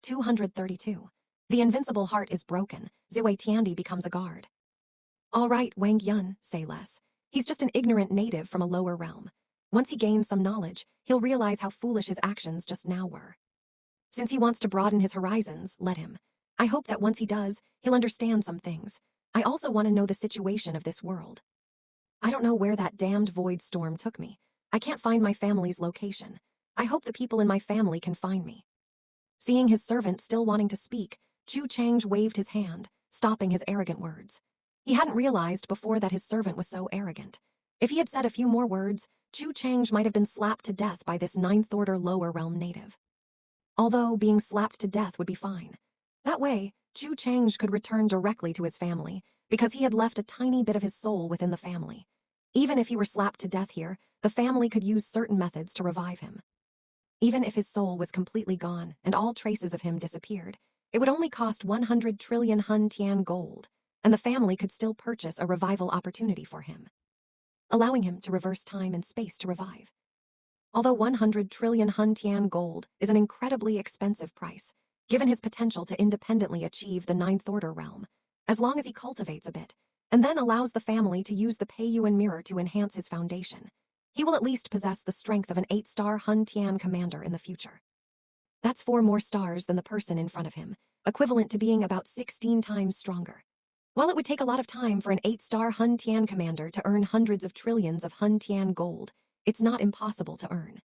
232. The invincible heart is broken. Ziwei Tiandi becomes a guard. All right, Wang Yun, say less. He's just an ignorant native from a lower realm. Once he gains some knowledge, he'll realize how foolish his actions just now were. Since he wants to broaden his horizons, let him. I hope that once he does, he'll understand some things. I also want to know the situation of this world. I don't know where that damned void storm took me. I can't find my family's location. I hope the people in my family can find me. Seeing his servant still wanting to speak, Chu Chang waved his hand, stopping his arrogant words. He hadn't realized before that his servant was so arrogant. If he had said a few more words, Chu Chang might have been slapped to death by this ninth-order lower realm native. Although being slapped to death would be fine. That way, Chu Chang could return directly to his family, because he had left a tiny bit of his soul within the family. Even if he were slapped to death here, the family could use certain methods to revive him. Even if his soul was completely gone and all traces of him disappeared, it would only cost 100 trillion Hun Tian gold, and the family could still purchase a revival opportunity for him, allowing him to reverse time and space to revive. Although 100 trillion Hun Tian gold is an incredibly expensive price, given his potential to independently achieve the ninth order realm, as long as he cultivates a bit, and then allows the family to use the Peiyuan mirror to enhance his foundation, he will at least possess the strength of an 8-star Hun Tian commander in the future. That's 4 more stars than the person in front of him, equivalent to being about 16 times stronger. While it would take a lot of time for an 8-star Hun Tian commander to earn hundreds of trillions of Hun Tian gold, it's not impossible to earn.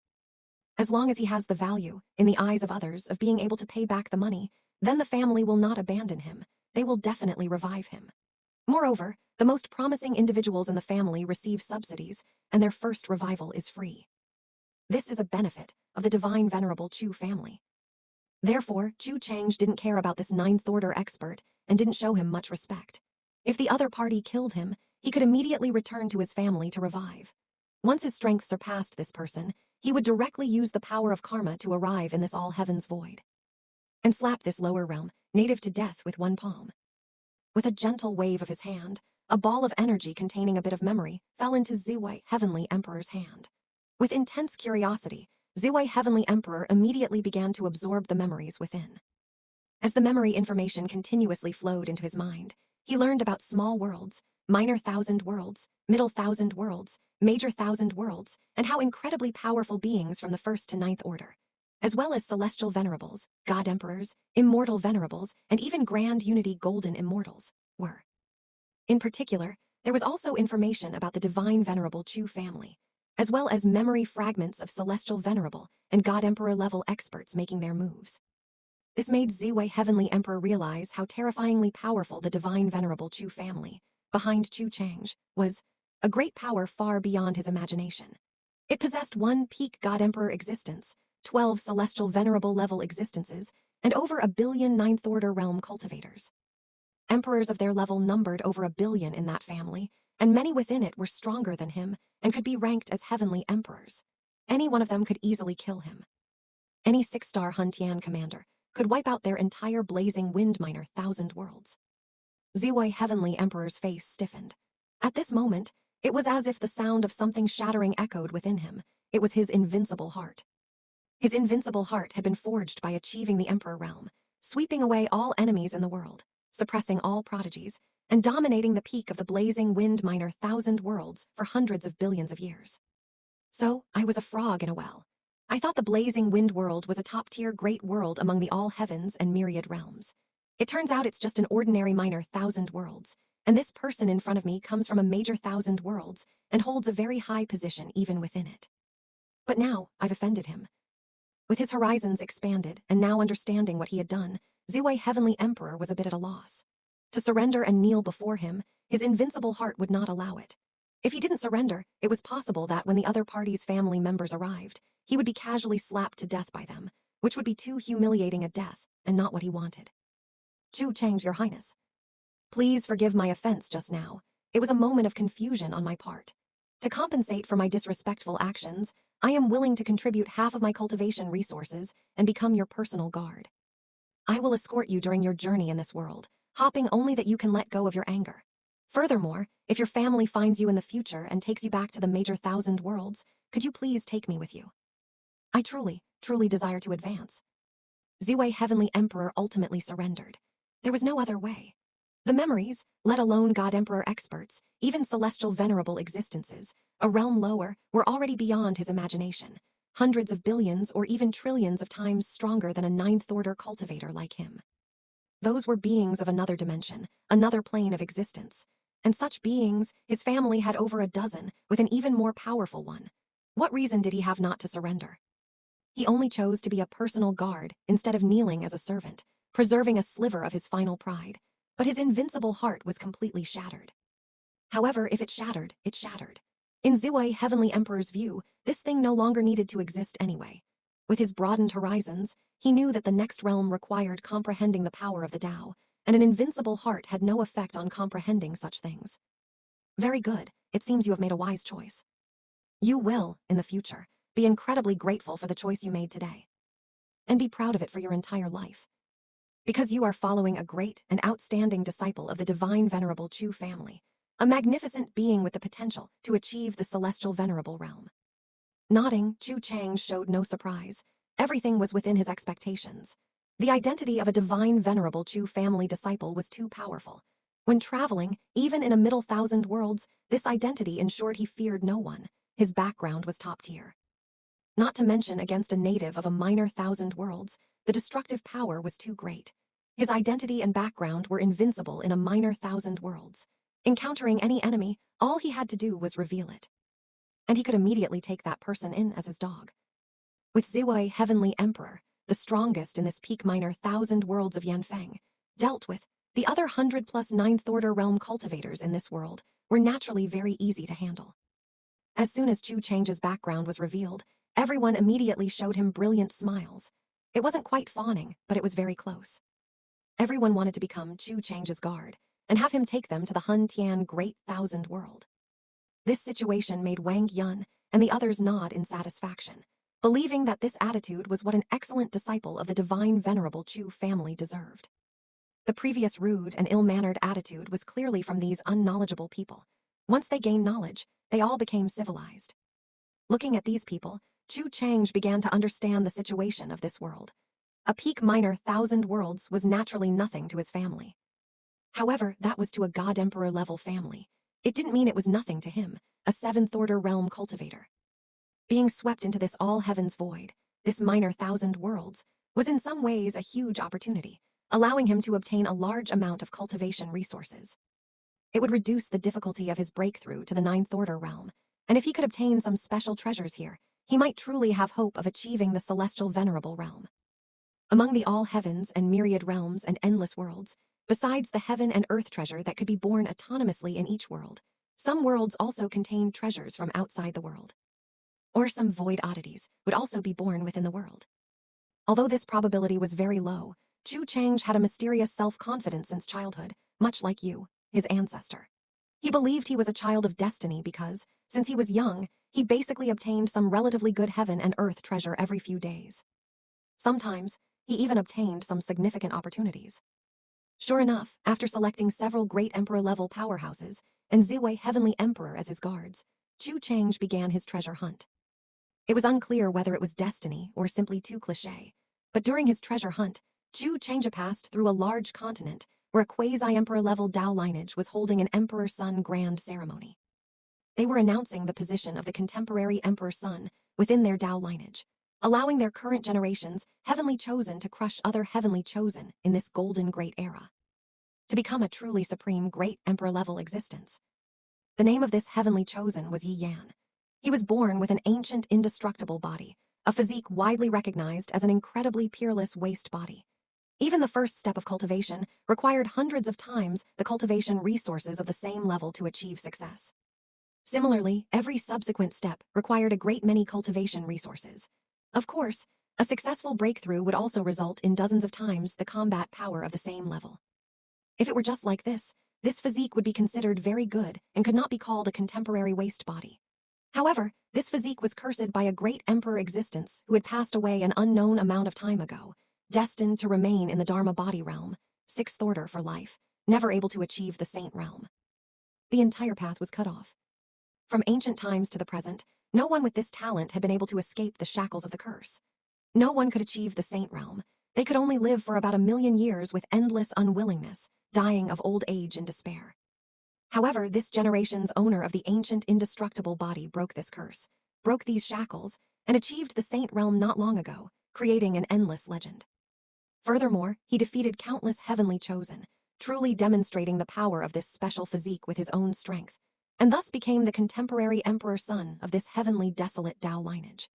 As long as he has the value, in the eyes of others, of being able to pay back the money, then the family will not abandon him. They will definitely revive him. Moreover, the most promising individuals in the family receive subsidies, and their first revival is free. This is a benefit of the divine venerable Chu family. Therefore, Chu Chang didn't care about this ninth-order expert and didn't show him much respect. If the other party killed him, he could immediately return to his family to revive. Once his strength surpassed this person, he would directly use the power of karma to arrive in this all-heavens void and slap this lower realm, native to death, with one palm. With a gentle wave of his hand, a ball of energy containing a bit of memory fell into Ziwei Heavenly Emperor's hand. With intense curiosity, Ziwei Heavenly Emperor immediately began to absorb the memories within. As the memory information continuously flowed into his mind, he learned about small worlds, minor thousand worlds, middle thousand worlds, major thousand worlds, and how incredibly powerful beings from the first to ninth order, as well as celestial venerables, god emperors, immortal venerables, and even grand unity golden immortals, were. In particular, there was also information about the divine venerable Chu family, as well as memory fragments of celestial venerable and god emperor level experts making their moves. This made Ziwei Heavenly Emperor realize how terrifyingly powerful the divine venerable Chu family, behind Chu Chang, was, a great power far beyond his imagination. It possessed 1 peak god emperor existence, 12 celestial venerable level existences, and over 1 billion ninth order realm cultivators. Emperors of their level numbered over 1 billion in that family, and many within it were stronger than him and could be ranked as heavenly emperors. Any one of them could easily kill him. Any 6-star Hun Tian commander could wipe out their entire blazing wind minor thousand worlds. Ziwei Heavenly Emperor's face stiffened. At this moment, it was as if the sound of something shattering echoed within him. It was his invincible heart. His invincible heart had been forged by achieving the Emperor realm, sweeping away all enemies in the world, suppressing all prodigies, and dominating the peak of the blazing wind minor thousand worlds for hundreds of billions of years. So, I was a frog in a well. I thought the blazing wind world was a top-tier great world among the all heavens and myriad realms. It turns out it's just an ordinary minor thousand worlds, and this person in front of me comes from a major thousand worlds and holds a very high position even within it. But now, I've offended him. With his horizons expanded and now understanding what he had done, Ziwei Heavenly Emperor was a bit at a loss. To surrender and kneel before him, his invincible heart would not allow it. If he didn't surrender, it was possible that when the other party's family members arrived, he would be casually slapped to death by them, which would be too humiliating a death and not what he wanted. Chu Chang, Your Highness. Please forgive my offense just now. It was a moment of confusion on my part. To compensate for my disrespectful actions, I am willing to contribute half of my cultivation resources and become your personal guard. I will escort you during your journey in this world, hopping only that you can let go of your anger. Furthermore, if your family finds you in the future and takes you back to the major thousand worlds, could you please take me with you? I truly desire to advance. Ziwei Heavenly Emperor ultimately surrendered. There was no other way. The memories, let alone God Emperor experts, even celestial venerable existences, a realm lower, were already beyond his imagination, hundreds of billions or even trillions of times stronger than a ninth-order cultivator like him. Those were beings of another dimension, another plane of existence. And such beings, his family had over a dozen, with an even more powerful one. What reason did he have not to surrender? He only chose to be a personal guard instead of kneeling as a servant, preserving a sliver of his final pride. But his invincible heart was completely shattered. However, if it shattered, it shattered. In Ziwei Heavenly Emperor's view, this thing no longer needed to exist anyway. With his broadened horizons, he knew that the next realm required comprehending the power of the Tao, and an invincible heart had no effect on comprehending such things. Very good, it seems you have made a wise choice. You will, in the future, be incredibly grateful for the choice you made today. And be proud of it for your entire life. Because you are following a great and outstanding disciple of the divine venerable Chu family, a magnificent being with the potential to achieve the celestial venerable realm. Nodding, Chu Chang showed no surprise. Everything was within his expectations. The identity of a divine venerable Chu family disciple was too powerful. When traveling, even in a middle thousand worlds, this identity ensured he feared no one. His background was top tier. Not to mention against a native of a minor thousand worlds, the destructive power was too great. His identity and background were invincible in a minor thousand worlds. Encountering any enemy, all he had to do was reveal it. And he could immediately take that person in as his dog. With Ziwei Heavenly Emperor, the strongest in this peak minor thousand worlds of Yanfeng, dealt with, the other 100+ ninth-order realm cultivators in this world were naturally very easy to handle. As soon as Chu Chang's background was revealed, everyone immediately showed him brilliant smiles. It wasn't quite fawning, but it was very close. Everyone wanted to become Chu Chang's guard, and have him take them to the Hun Tian Great Thousand World. This situation made Wang Yun and the others nod in satisfaction, believing that this attitude was what an excellent disciple of the divine venerable Chu family deserved. The previous rude and ill-mannered attitude was clearly from these unknowledgeable people. Once they gained knowledge, they all became civilized. Looking at these people, Chu Chang began to understand the situation of this world. A peak minor thousand worlds was naturally nothing to his family. However, that was to a God Emperor level family. It didn't mean it was nothing to him, a seventh-order realm cultivator. Being swept into this all-heavens void, this minor thousand worlds, was in some ways a huge opportunity, allowing him to obtain a large amount of cultivation resources. It would reduce the difficulty of his breakthrough to the ninth-order realm, and if he could obtain some special treasures here, he might truly have hope of achieving the celestial venerable realm. Among the all-heavens and myriad realms and endless worlds, besides the heaven and earth treasure that could be born autonomously in each world, some worlds also contained treasures from outside the world. Or some void oddities would also be born within the world. Although this probability was very low, Chu Chang had a mysterious self-confidence since childhood, much like you, his ancestor. He believed he was a child of destiny because, since he was young, he basically obtained some relatively good heaven and earth treasure every few days. Sometimes, he even obtained some significant opportunities. Sure enough, after selecting several great emperor-level powerhouses and Ziwei Heavenly Emperor as his guards, Chu Chang began his treasure hunt. It was unclear whether it was destiny or simply too cliché, but during his treasure hunt, Chu Chang passed through a large continent where a quasi-emperor-level Dao lineage was holding an emperor-son grand ceremony. They were announcing the position of the contemporary emperor-son within their Dao lineage, allowing their current generations heavenly chosen to crush other heavenly chosen in this golden great era, to become a truly supreme great emperor-level existence. The name of this heavenly chosen was Yi Yan. He was born with an ancient indestructible body, a physique widely recognized as an incredibly peerless waste body. Even the first step of cultivation required hundreds of times the cultivation resources of the same level to achieve success. Similarly, every subsequent step required a great many cultivation resources. Of course, a successful breakthrough would also result in dozens of times the combat power of the same level. If it were just like this physique would be considered very good and could not be called a contemporary waste body. However, this physique was cursed by a great emperor existence who had passed away an unknown amount of time ago, destined to remain in the Dharma body realm, sixth order for life, never able to achieve the saint realm. The entire path was cut off. From ancient times to the present, no one with this talent had been able to escape the shackles of the curse. No one could achieve the saint realm. They could only live for about 1,000,000 years with endless unwillingness, dying of old age and despair. However, this generation's owner of the ancient indestructible body broke this curse, broke these shackles, and achieved the saint realm not long ago, creating an endless legend. Furthermore, he defeated countless heavenly chosen, truly demonstrating the power of this special physique with his own strength, and thus became the contemporary emperor son of this heavenly desolate Tao lineage.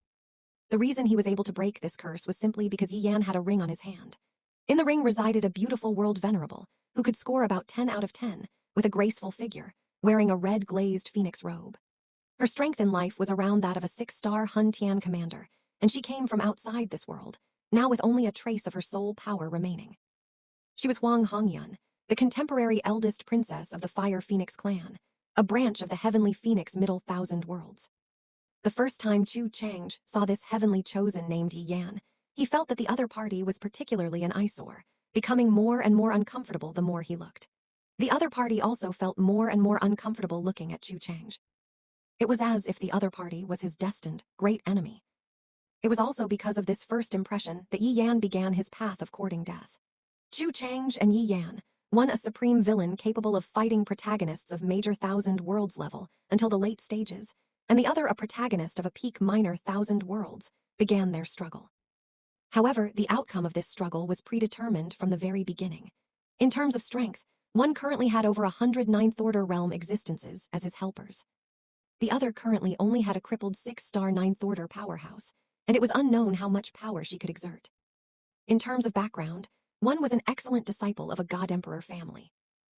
The reason he was able to break this curse was simply because Yi Yan had a ring on his hand. In the ring resided a beautiful world venerable, who could score about 10 out of 10, with a graceful figure, wearing a red glazed phoenix robe. Her strength in life was around that of a 6-star Hun Tian commander, and she came from outside this world, now with only a trace of her soul power remaining. She was Huang Hongyun, the contemporary eldest princess of the Fire Phoenix clan, a branch of the heavenly phoenix middle thousand worlds. The first time Chu Chang'e saw this heavenly chosen named Yi Yan, he felt that the other party was particularly an eyesore, becoming more and more uncomfortable the more he looked. The other party also felt more and more uncomfortable looking at Chu Chang'e. It was as if the other party was his destined, great enemy. It was also because of this first impression that Yi Yan began his path of courting death. Chu Chang'e and Yi Yan, one a supreme villain capable of fighting protagonists of major thousand worlds level until the late stages, and the other a protagonist of a peak minor thousand worlds, began their struggle. However, the outcome of this struggle was predetermined from the very beginning. In terms of strength, one currently had over 100 ninth-order realm existences as his helpers. The other currently only had a crippled 6-star ninth-order powerhouse, and it was unknown how much power she could exert. In terms of background, one was an excellent disciple of a god-emperor family.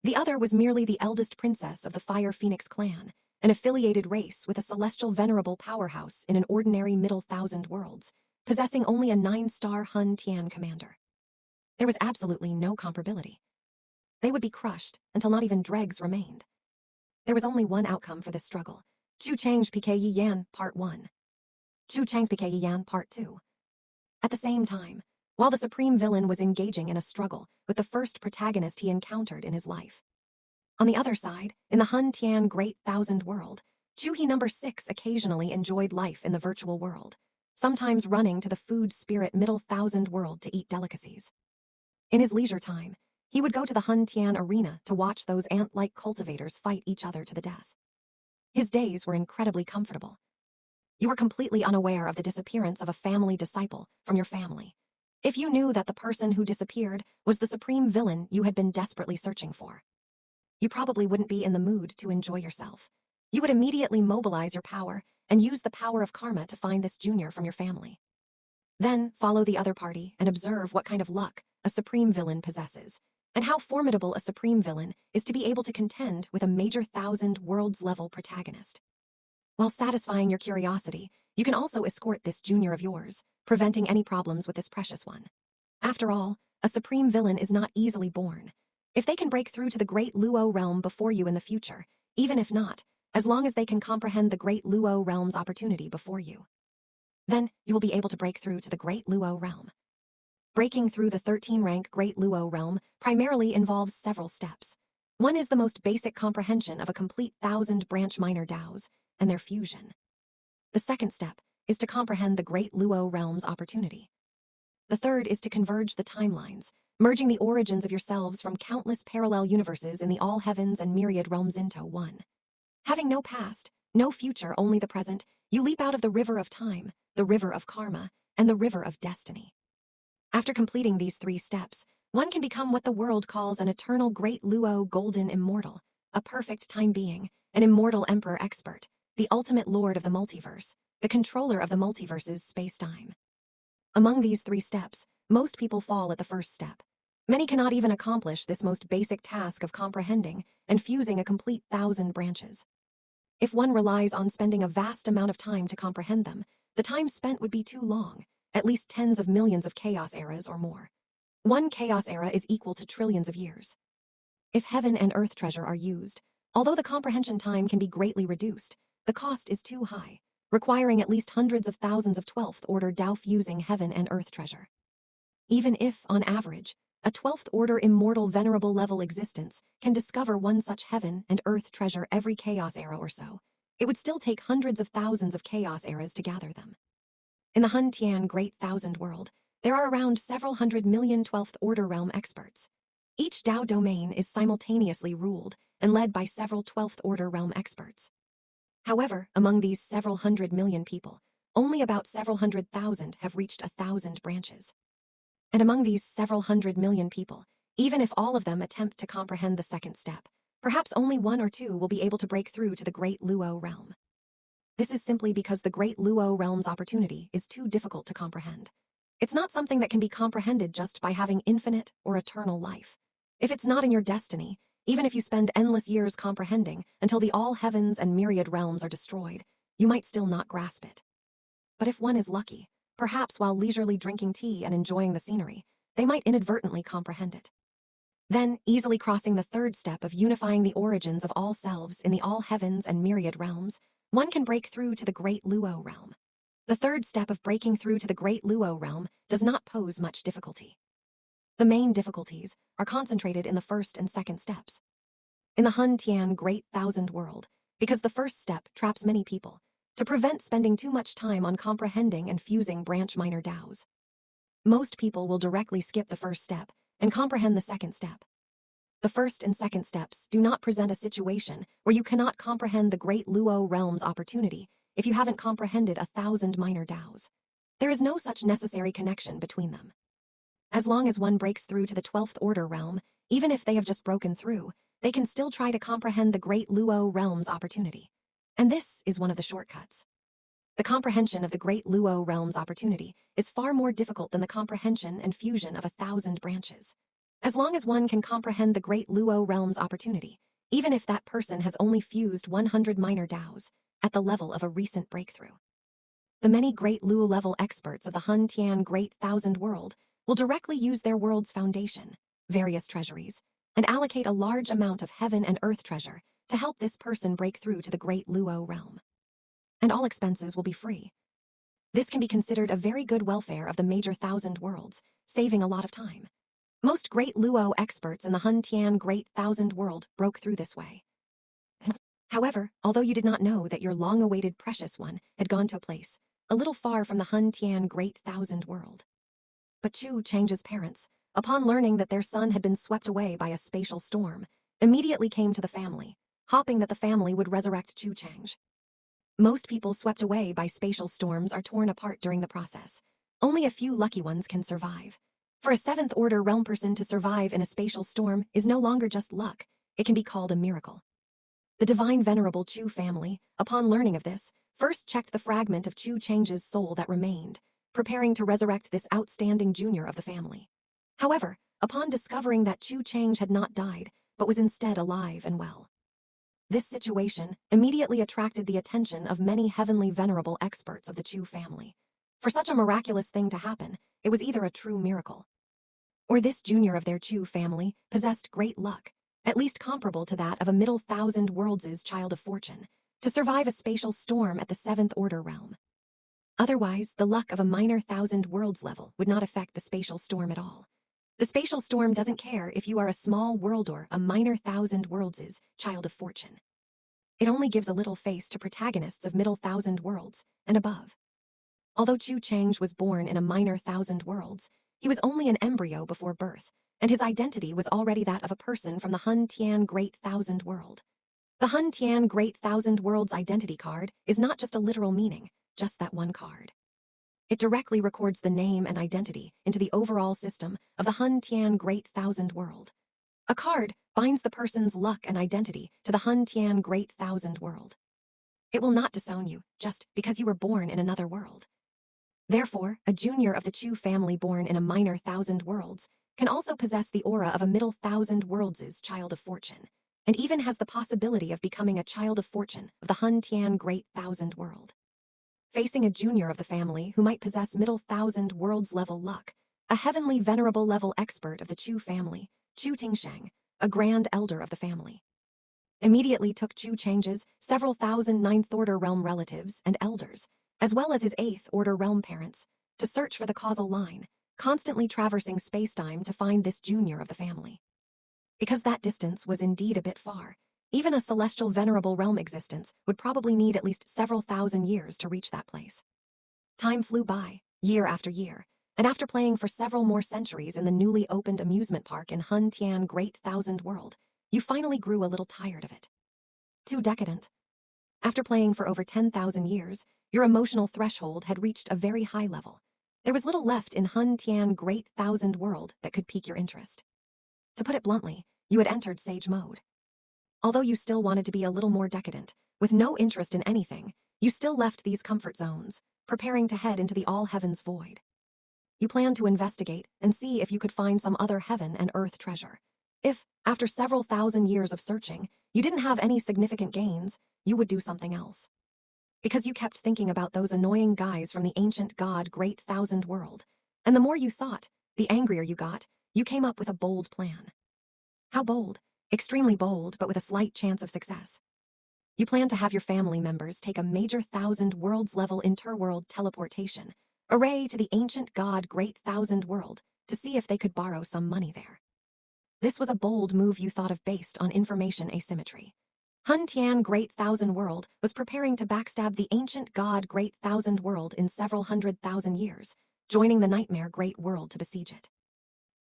The other was merely the eldest princess of the Fire Phoenix clan, an affiliated race with a celestial venerable powerhouse in an ordinary middle thousand worlds, possessing only a 9-star Hun Tian commander. There was absolutely no comparability. They would be crushed until not even dregs remained. There was only one outcome for this struggle: Chu Chang'e PK Yi Yan Part 1. Chu Chang'e PK Yi Yan Part 2. At the same time, while the supreme villain was engaging in a struggle with the first protagonist he encountered in his life. On the other side, in the Hun Tian Great Thousand World, Chu He number 6 occasionally enjoyed life in the virtual world, sometimes running to the food spirit middle thousand world to eat delicacies. In his leisure time, he would go to the Hun Tian arena to watch those ant-like cultivators fight each other to the death. His days were incredibly comfortable. You were completely unaware of the disappearance of a family disciple from your family. If you knew that the person who disappeared was the supreme villain you had been desperately searching for, you probably wouldn't be in the mood to enjoy yourself. You would immediately mobilize your power and use the power of karma to find this junior from your family. Then follow the other party and observe what kind of luck a supreme villain possesses, and how formidable a supreme villain is to be able to contend with a major thousand worlds level protagonist. While satisfying your curiosity, you can also escort this junior of yours, preventing any problems with this precious one. After all, a supreme villain is not easily born. If they can break through to the Great Luo realm before you in the future, even if not, as long as they can comprehend the Great Luo realm's opportunity before you, then you will be able to break through to the Great Luo realm. Breaking through the 13-rank Great Luo realm primarily involves several steps. One is the most basic comprehension of a complete 1,000-branch minor DAOs and their fusion. The second step is to comprehend the Great Luo realm's opportunity. The third is to converge the timelines, merging the origins of yourselves from countless parallel universes in the all heavens and myriad realms into one. Having no past, no future, only the present, you leap out of the river of time, the river of karma, and the river of destiny. After completing these 3 steps, one can become what the world calls an eternal Great Luo golden immortal, a perfect time being, an immortal emperor expert, the ultimate lord of the multiverse, the controller of the multiverse's space-time. Among these 3 steps, most people fall at the first step. Many cannot even accomplish this most basic task of comprehending and fusing a complete 1,000 branches. If one relies on spending a vast amount of time to comprehend them, the time spent would be too long, at least tens of millions of chaos eras or more. One chaos era is equal to trillions of years. If heaven and earth treasure are used, although the comprehension time can be greatly reduced, the cost is too high, requiring at least hundreds of thousands of 12th-order Dao fusing heaven and earth treasure. Even if, on average, a 12th-order immortal venerable level existence can discover one such heaven and earth treasure every chaos era or so, it would still take hundreds of thousands of chaos eras to gather them. In the Hun Tian Great Thousand World, There are around several hundred million 12th order realm experts. Each Dao domain is simultaneously ruled and led by several 12th order realm experts. However, among these several hundred million people, only about several 100,000 have reached 1,000 branches. And among these several hundred million people, even if all of them attempt to comprehend the second step, perhaps only 1 or 2 will be able to break through to the Great Luo realm. This is simply because the Great Luo realm's opportunity is too difficult to comprehend. It's not something that can be comprehended just by having infinite or eternal life. If it's not in your destiny, even if you spend endless years comprehending until the all heavens and myriad realms are destroyed, you might still not grasp it. But if one is lucky, perhaps while leisurely drinking tea and enjoying the scenery, they might inadvertently comprehend it. Then, easily crossing the third step of unifying the origins of all selves in the all heavens and myriad realms, one can break through to the Great Luo realm. The third step of breaking through to the Great Luo realm does not pose much difficulty. The main difficulties are concentrated in the first and second steps. In the Hun Tian Great Thousand World, because the first step traps many people, to prevent spending too much time on comprehending and fusing branch minor DAOs. Most people will directly skip the first step and comprehend the second step. The first and second steps do not present a situation where you cannot comprehend the Great Luo realm's opportunity if you haven't comprehended 1,000 minor DAOs. There is no such necessary connection between them. As long as one breaks through to the 12th order realm, even if they have just broken through, they can still try to comprehend the Great Luo realm's opportunity. And this is one of the shortcuts. The comprehension of the Great Luo realm's opportunity is far more difficult than the comprehension and fusion of 1,000 branches. As long as one can comprehend the Great Luo realm's opportunity, even if that person has only fused 100 minor DAOs, at the level of a recent breakthrough. The many Great Luo level experts of the Hun Tian Great Thousand World will directly use their world's foundation, various treasuries, and allocate a large amount of heaven and earth treasure to help this person break through to the Great Luo realm. And all expenses will be free. This can be considered a very good welfare of the major thousand worlds, saving a lot of time. Most Great Luo experts in the Hun Tian Great Thousand World broke through this way. However, although you did not know that your long-awaited precious one had gone to a place a little far from the Hun Tian Great Thousand World. But Chu Chang's parents, upon learning that their son had been swept away by a spatial storm, immediately came to the family, hoping that the family would resurrect Chu Chang. Most people swept away by spatial storms are torn apart during the process. Only a few lucky ones can survive. For a 7th order realm person to survive in a spatial storm is no longer just luck, it can be called a miracle. The divine venerable Chu family, upon learning of this, first checked the fragment of Chu Chang's soul that remained, preparing to resurrect this outstanding junior of the family. However, upon discovering that Chu Chang had not died, but was instead alive and well. This situation immediately attracted the attention of many heavenly venerable experts of the Chu family. For such a miraculous thing to happen, it was either a true miracle, or this junior of their Chu family possessed great luck, at least comparable to that of a middle thousand worlds' child of fortune, to survive a spatial storm at the 7th order realm. Otherwise, the luck of a minor thousand worlds level would not affect the spatial storm at all. The spatial storm doesn't care if you are a small world or a minor thousand worlds' child of fortune. It only gives a little face to protagonists of middle thousand worlds and above. Although Chu Chang was born in a minor thousand worlds, he was only an embryo before birth, and his identity was already that of a person from the Hun Tian Great Thousand World. The Hun Tian Great Thousand World's identity card is not just a literal meaning, just that one card. It directly records the name and identity into the overall system of the Hun Tian Great Thousand World. A card binds the person's luck and identity to the Hun Tian Great Thousand World. It will not disown you just because you were born in another world. Therefore, a junior of the Chu family born in a minor thousand worlds can also possess the aura of a middle thousand worlds' child of fortune, and even has the possibility of becoming a child of fortune of the Hun Tian Great Thousand World. Facing a junior of the family who might possess middle thousand worlds level luck, a heavenly venerable level expert of the Chu family, Chu Tingsheng, a grand elder of the family, immediately took Chu Chang's several thousand 9th order realm relatives and elders, as well as his 8th order realm parents, to search for the causal line, constantly traversing spacetime to find this junior of the family. Because that distance was indeed a bit far, even a celestial venerable realm existence would probably need at least several thousand years to reach that place. Time flew by, year after year, And after playing for several more centuries in the newly opened amusement park in Hun Tian Great Thousand World, you finally grew a little tired of it. Too decadent. After playing for over 10,000 years, your emotional threshold had reached a very high level. There was little left in Hun Tian Great Thousand World that could pique your interest. To put it bluntly, you had entered sage mode. Although you still wanted to be a little more decadent, with no interest in anything, you still left these comfort zones, preparing to head into the all heavens void. You planned to investigate and see if you could find some other heaven and earth treasure. If, after several thousand years of searching, you didn't have any significant gains, you would do something else. Because you kept thinking about those annoying guys from the ancient god Great Thousand World, and the more you thought, the angrier you got, you came up with a bold plan. How bold? Extremely bold, but with a slight chance of success. You plan to have your family members take a major thousand worlds level interworld teleportation array to the ancient god Great Thousand World to see if they could borrow some money there. This was a bold move you thought of based on information asymmetry. Hun Tian Great Thousand World was preparing to backstab the ancient god Great Thousand World in several 100,000 years, joining the nightmare Great World to besiege it.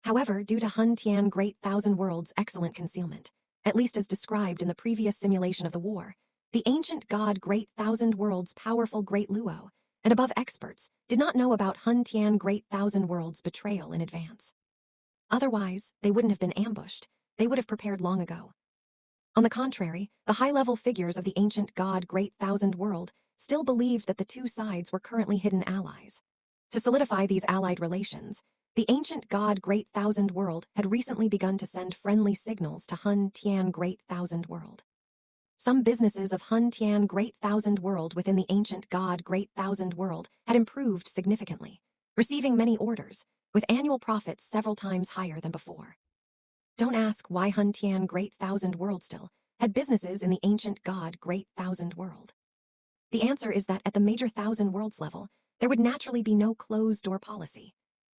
However, due to Hun Tian Great Thousand World's excellent concealment, at least as described in the previous simulation of the war, the ancient god Great Thousand World's powerful Great Luo, and above experts, did not know about Hun Tian Great Thousand World's betrayal in advance. Otherwise, they wouldn't have been ambushed, they would have prepared long ago. On the contrary, the high-level figures of the ancient god Great Thousand World still believed that the two sides were currently hidden allies. To solidify these allied relations, the ancient god Great Thousand World had recently begun to send friendly signals to Hun Tian Great Thousand World. Some businesses of Hun Tian Great Thousand World within the ancient god Great Thousand World had improved significantly, receiving many orders, with annual profits several times higher than before. Don't ask why Hun Tian Great Thousand World still had businesses in the ancient god Great Thousand World. The answer is that at the major thousand worlds level, there would naturally be no closed-door policy.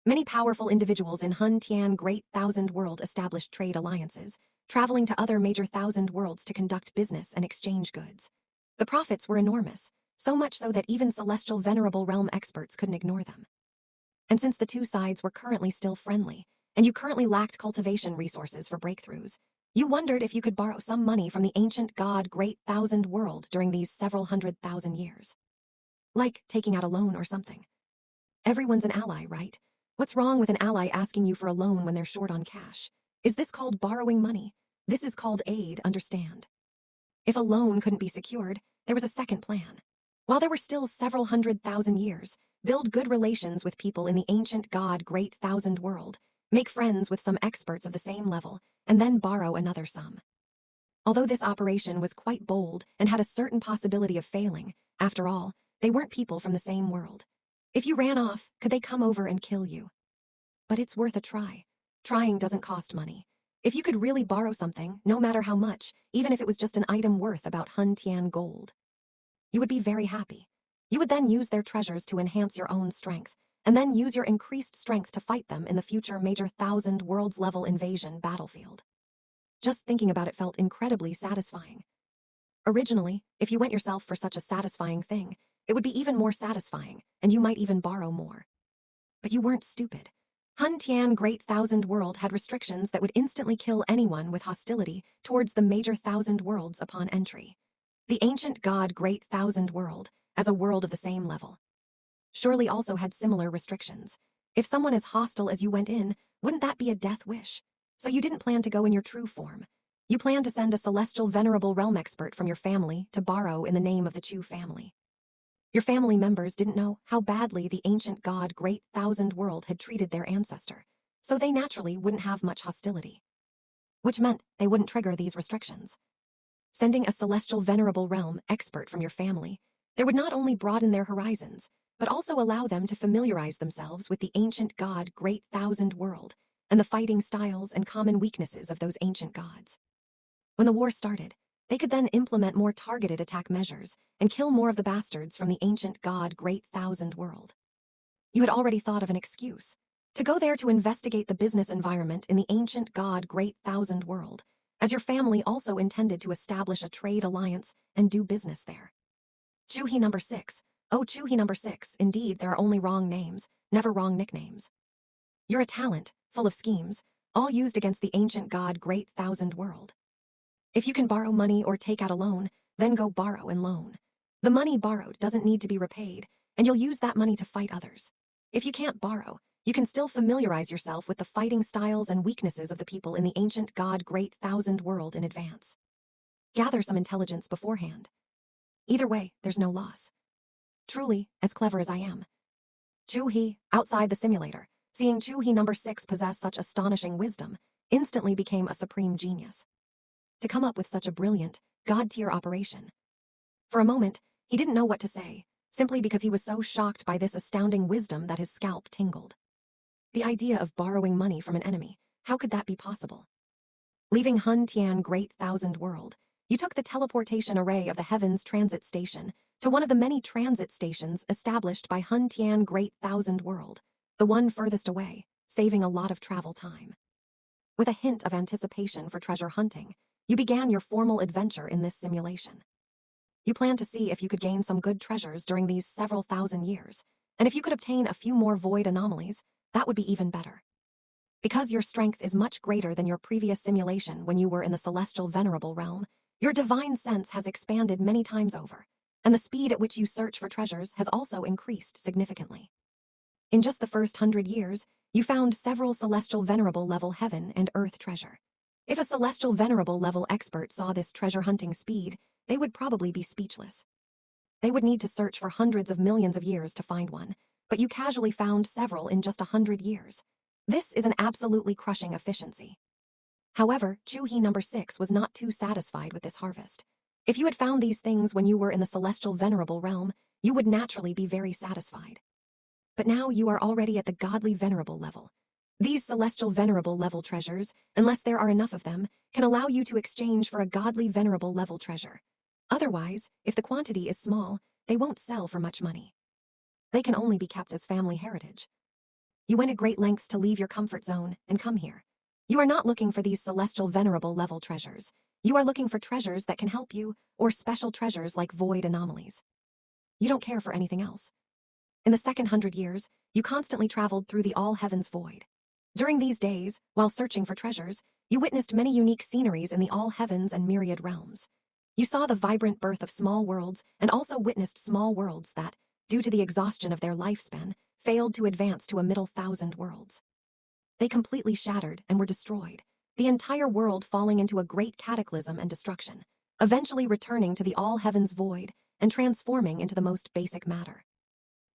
Many powerful individuals in Hun Tian Great Thousand World established trade alliances, traveling to other major thousand worlds to conduct business and exchange goods. The profits were enormous, so much so that even celestial venerable realm experts couldn't ignore them. And since the two sides were currently still friendly, and you currently lacked cultivation resources for breakthroughs, you wondered if you could borrow some money from the ancient god Great Thousand World during these several 100,000 years. Like taking out a loan or something. Everyone's an ally, right? What's wrong with an ally asking you for a loan when they're short on cash? Is this called borrowing money? This is called aid, understand? If a loan couldn't be secured, there was a second plan. While there were still several 100,000 years, build good relations with people in the ancient god Great Thousand World, make friends with some experts of the same level, and then borrow another sum. Although this operation was quite bold and had a certain possibility of failing, after all, they weren't people from the same world. If you ran off, could they come over and kill you? But it's worth a try. Trying doesn't cost money. If you could really borrow something, no matter how much, even if it was just an item worth about Hun Tian gold, you would be very happy. You would then use their treasures to enhance your own strength, and then use your increased strength to fight them in the future major thousand worlds level invasion battlefield. Just thinking about it felt incredibly satisfying. Originally, if you went yourself for such a satisfying thing, it would be even more satisfying, and you might even borrow more. But you weren't stupid. Hun Tian Great Thousand World had restrictions that would instantly kill anyone with hostility towards the major thousand worlds upon entry. The ancient god Great Thousand World, as a world of the same level, surely also had similar restrictions. If someone as hostile as you went in, wouldn't that be a death wish? So you didn't plan to go in your true form. You planned to send a celestial venerable realm expert from your family to borrow in the name of the Chu family. Your family members didn't know how badly the ancient god Great Thousand World had treated their ancestor, so they naturally wouldn't have much hostility. Which meant they wouldn't trigger these restrictions. Sending a celestial venerable realm expert from your family, there would not only broaden their horizons, but also allow them to familiarize themselves with the ancient god Great Thousand World and the fighting styles and common weaknesses of those ancient gods. When the war started, they could then implement more targeted attack measures and kill more of the bastards from the ancient god Great Thousand World. You had already thought of an excuse to go there to investigate the business environment in the ancient god Great Thousand World, as your family also intended to establish a trade alliance and do business there. Chu He number 6, Oh, Chu He number 6, indeed, there are only wrong names, never wrong nicknames. You're a talent, full of schemes, all used against the ancient god great thousand world. If you can borrow money or take out a loan, then go borrow and loan. The money borrowed doesn't need to be repaid, and you'll use that money to fight others. If you can't borrow, you can still familiarize yourself with the fighting styles and weaknesses of the people in the ancient god great thousand world in advance. Gather some intelligence beforehand. Either way, there's no loss. Truly, as clever as I am. Chu He, outside the simulator, seeing Chu He number 6 possess such astonishing wisdom, instantly became a supreme genius. To come up with such a brilliant, god-tier operation. For a moment, he didn't know what to say, simply because he was so shocked by this astounding wisdom that his scalp tingled. The idea of borrowing money from an enemy, how could that be possible? Leaving Hun Tian Great Thousand World, you took the teleportation array of the Heavens Transit Station to one of the many transit stations established by Hun Tian Great Thousand World, the one furthest away, saving a lot of travel time. With a hint of anticipation for treasure hunting, you began your formal adventure in this simulation. You planned to see if you could gain some good treasures during these several thousand years, and if you could obtain a few more void anomalies, that would be even better. Because your strength is much greater than your previous simulation when you were in the celestial venerable realm, your divine sense has expanded many times over, and the speed at which you search for treasures has also increased significantly. In just the first 100 years, you found several celestial venerable level heaven and earth treasure. If a celestial venerable level expert saw this treasure hunting speed, they would probably be speechless. They would need to search for hundreds of millions of years to find one, but you casually found several in just 100 years. This is an absolutely crushing efficiency. However, Chu He number 6 was not too satisfied with this harvest. If you had found these things when you were in the celestial venerable realm, you would naturally be very satisfied. But now you are already at the godly venerable level. These celestial venerable level treasures, unless there are enough of them, can allow you to exchange for a godly venerable level treasure. Otherwise, if the quantity is small, they won't sell for much money. They can only be kept as family heritage. You went at great lengths to leave your comfort zone and come here. You are not looking for these celestial venerable level treasures. You are looking for treasures that can help you, or special treasures like void anomalies. You don't care for anything else. In the second 100 years, you constantly traveled through the all heavens void. During these days, while searching for treasures, you witnessed many unique sceneries in the all heavens and myriad realms. You saw the vibrant birth of small worlds and also witnessed small worlds that, due to the exhaustion of their lifespan, failed to advance to a middle thousand worlds. They completely shattered and were destroyed, the entire world falling into a great cataclysm and destruction, eventually returning to the all heavens void and transforming into the most basic matter.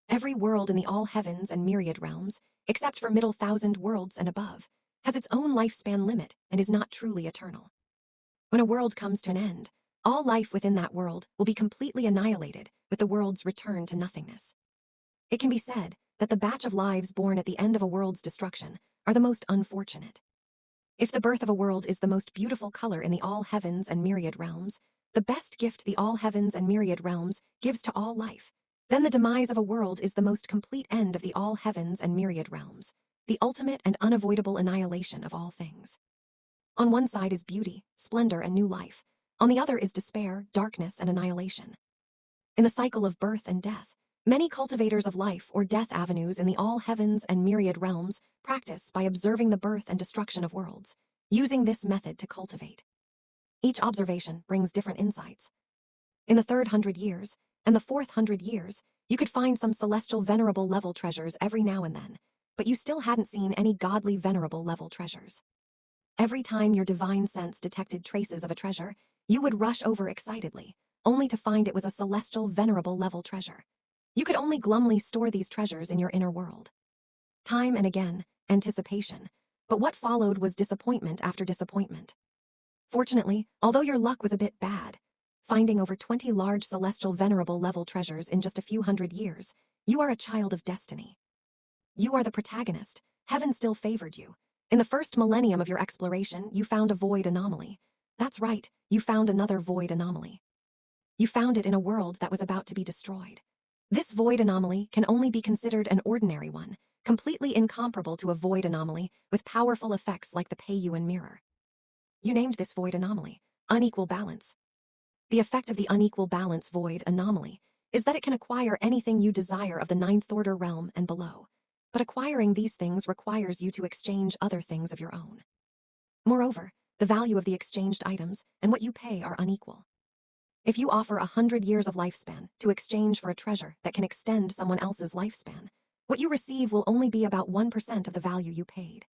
Every world in the all heavens and myriad realms, except for middle thousand worlds and above, has its own lifespan limit and is not truly eternal. When a world comes to an end, all life within that world will be completely annihilated with the world's return to nothingness. It can be said that the batch of lives born at the end of a world's destruction are the most unfortunate. If the birth of a world is the most beautiful color in the all heavens and myriad realms, the best gift the all heavens and myriad realms gives to all life, then the demise of a world is the most complete end of the all heavens and myriad realms, the ultimate and unavoidable annihilation of all things. On one side is beauty, splendor, and new life. On the other is despair, darkness, and annihilation. In the cycle of birth and death, many cultivators of life or death avenues in the all heavens and myriad realms practice by observing the birth and destruction of worlds, using this method to cultivate. Each observation brings different insights. In the third 100 years and the fourth 100 years, you could find some celestial venerable level treasures every now and then, but you still hadn't seen any godly venerable level treasures. Every time your divine sense detected traces of a treasure, you would rush over excitedly, only to find it was a celestial venerable level treasure. You could only glumly store these treasures in your inner world. Time and again, anticipation, but what followed was disappointment after disappointment. Fortunately, although your luck was a bit bad, finding over 20 large celestial venerable level treasures in just a few 100 years, you are a child of destiny. You are the protagonist. Heaven still favored you. In the first millennium of your exploration, you found a void anomaly. That's right, you found another void anomaly. You found it in a world that was about to be destroyed. This void anomaly can only be considered an ordinary one, completely incomparable to a void anomaly with powerful effects like the Peiyuan mirror. You named this void anomaly unequal balance. The effect of the unequal balance void anomaly is that it can acquire anything you desire of the ninth order realm and below. But acquiring these things requires you to exchange other things of your own. Moreover, the value of the exchanged items and what you pay are unequal. If you offer 100 years of lifespan to exchange for a treasure that can extend someone else's lifespan, what you receive will only be about 1% of the value you paid.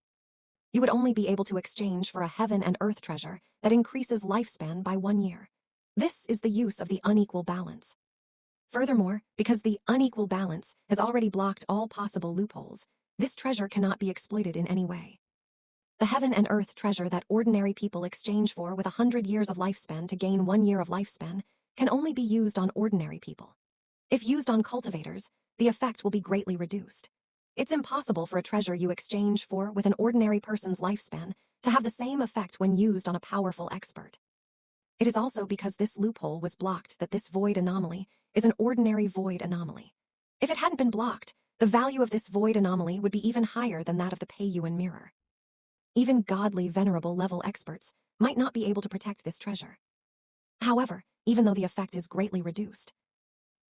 You would only be able to exchange for a heaven and earth treasure that increases lifespan by 1 year. This is the use of the unequal balance. Furthermore, because the unequal balance has already blocked all possible loopholes, this treasure cannot be exploited in any way. The heaven and earth treasure that ordinary people exchange for with 100 years of lifespan to gain 1 year of lifespan can only be used on ordinary people. If used on cultivators, the effect will be greatly reduced. It's impossible for a treasure you exchange for with an ordinary person's lifespan to have the same effect when used on a powerful expert. It is also because this loophole was blocked that this void anomaly is an ordinary void anomaly. If it hadn't been blocked, the value of this void anomaly would be even higher than that of the Peiyuan mirror. Even godly, venerable level experts might not be able to protect this treasure. However, even though the effect is greatly reduced,